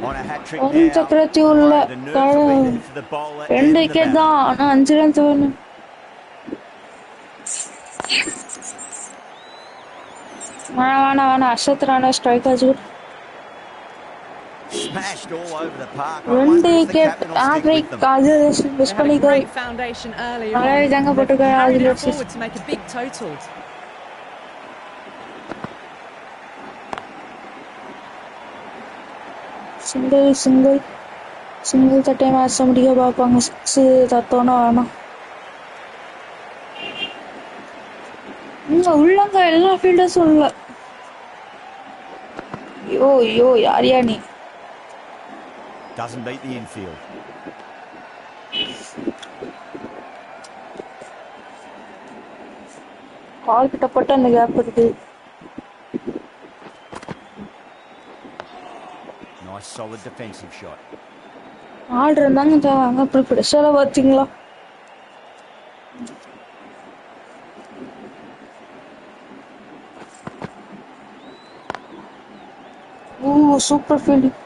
a hat trick now. The nerves will be there for the bowler. End wicket down. 5 runs. Ashat Rana strikers. Smashed all over the park. One day get great great foundation earlier on. Carried it forward to make a big total. Single தட்டை match முடிய பார்ப்பாங்க 6 தத்தோனா வேணாம் உள்ளங்க எல்லா ஃபீல்டர்ஸும் உள்ள ஐயோ யாரியா நீ Doesn't beat the infield. கால் கிட்ட போட்டு அந்த கேப் இருக்கு Nice solid defensive shot. ஆள் இருந்தாங்க அங்க அப்படி பிரஷரா பாத்தீங்களா சூப்பர் ஃபீல்டிங்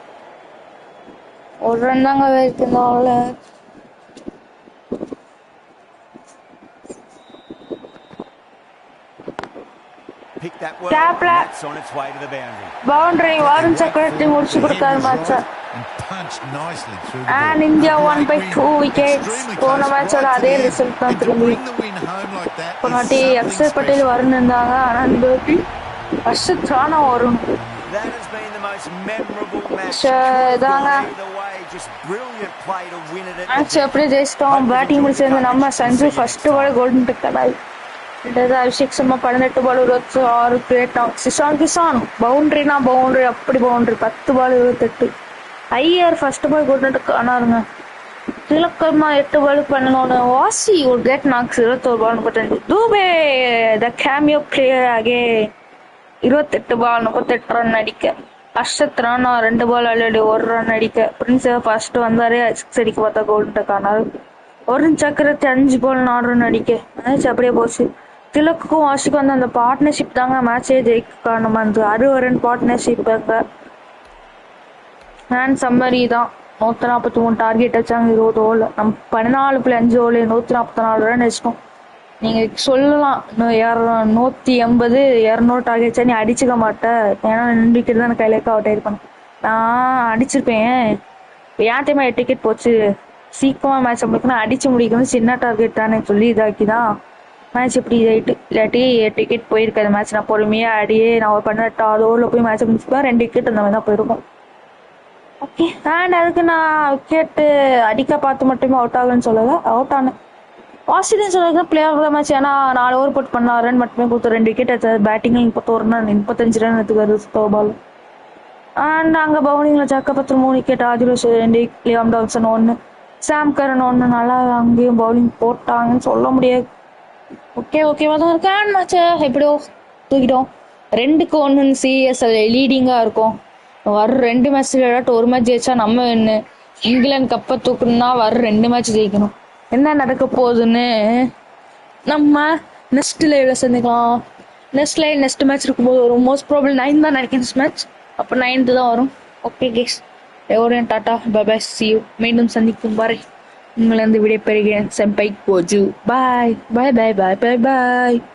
ஒரு ரன் தாங்க வைக்கிறதால Pick that well. That's on its way to the boundary. Boundary Varun Chakravarti முடிச்சு கொடுத்தார் match and India won by 2 wickets போன மேட்சோட அதே ரிசல்ட் தான் திரும்பி போனாட்டி அக்ஷர் பட்டேல் வருண் இருந்தாங்க ஆனா இந்த அர்ஷத் ராணா வரும் That has been the most memorable match. Just brilliant play to win it. Match அப்படியே ஜெயிச்சிட்டோம் பேட்டிங் முடிச்சிருந்த நம்ம சஞ்சு ஃபர்ஸ்ட் பால் கோல்டன் பிக் கடாய் அபிஷேக் சர்மா 18 பால் 26 கிரேட் கிசான் பவுண்டரினா பவுண்டரி அப்படி boundary 10 ball 28 Iyer first ball golden பிக் ஆனாருங்க திலக்கர்மா 8 பால் 11 வாசி ஒரு great knocks 21 ball 35 Dube the cameo player ஆகே 28 பால் 38 ரன் அடிக்க Arshad Rana 2 ball already 1 run அடிக்க பிரின்ஸ் ஃபர்ஸ்ட் வந்தாரே 6 அடிக்க பார்த்தா கோல்டன் டக் ஆனாரு வருண் சக்கரவர்த்தி 5 பால் 4 ரன் அடிக்க மேட்ச் அப்படியே போச்சு திலக்குக்கும் வாஷிக்கும் வந்து அந்த பார்ட்னர்ஷிப் தாங்க மேட்சே ஜெயிக்க காரணமா இருந்தது 60 ரன் பார்ட்னர்ஷிப் அங்க மேன் சம்மரி தான் 143 டார்கெட் வச்சாங்க 20 ஓவர்ல நம்ம 14.5 ஓவர்ல 144 ரன் அடிச்சிட்டோம் நீங்க சொல்லலாம் 180 200 டார்கெட் நீ அடிச்சுக்க மாட்டேன் ஏன்னா 2 விக்கெட் தான் கையில அவுட் ஆயிருப்பாங்க நான் அடிச்சிருப்பேன் ஏன் டைமா டிக்கெட் போச்சு சீக்கிரமா மேட்ச் முடிக்கணும் அடிச்சு முடிக்கணும் சின்ன டார்கெட் தானே சொல்லி இதாக்கிதான் மேட்ச் இப்படி இதாயிட்டு இல்லாட்டி டிக்கெட் போயிருக்காது மேட்ச் நான் பொறுமையா ஆடியே நான் ஒரு 18 ஓவர்ல போய் மேட்ச் முடிச்சுப்பேன் 2 விக்கெட் அந்த மாதிரி தான் போயிருக்கும் ஓகே அண்ட் அதுக்கு நான் விக்கெட் அடிக்க பார்த்து மட்டுமே அவுட் ஆகுன்னு சொல்லல அவுட் ஆனேன் ஆஸ்திரேலியன் சொல்லுறது பிளேயர் ஆஃப் த மேட்ச் ஏன்னா 4 ஓவர் போட்டு 16 ரன் மட்டுமே கொடுத்து 2 விக்கெட் எடுத்தாரு பேட்டிங்ல 31 ரன் 35 ரன் எடுத்துக்காரு ஸ்லோ பால் அண்ட் அங்கே பவுலிங்ல ஜக்கபத்ர 3 விக்கெட் ஆதிரோஸ் 2 லியாம் டால்சன் 1 சாம் கரன் 1 நல்லா அங்கேயும் பவுலிங் போட்டாங்கன்னு சொல்ல முடியாது ஓகேவா தான் இருக்கு அண்ட் மேட்சை எப்படியோ தூக்கிட்டோம் 2-1 சிஎஸ்எல் லீடிங்கா இருக்கும் வர 2 மேட்ச் விளையாட்டு ஒரு மேட்ச் ஜெயிச்சா நம்ம என்ன இங்கிலாந்து கப்பை தூக்கணும்னா வர 2 மேட்ச் ஜெயிக்கணும் என்ன நடக்க போகுதுன்னு நம்ம நெக்ஸ்ட் லைவ்ல சந்திக்கலாம் நெக்ஸ்ட் மேட்ச் இருக்கும்போது வரும் மோஸ்ட் ப்ராபபிள் 9 தான் நினைக்கிறேன் மேட்ச் அப்போ 9th தான் வரும் ஓகே கேஸ் எவரையும் tata bye bye see you மீண்டும் சந்திக்கும் வரை உங்களிருந்து விடைபெறுகிறேன் செம்பை கோஜு பாய் பாய் பாய் பாய் பாய் பாய்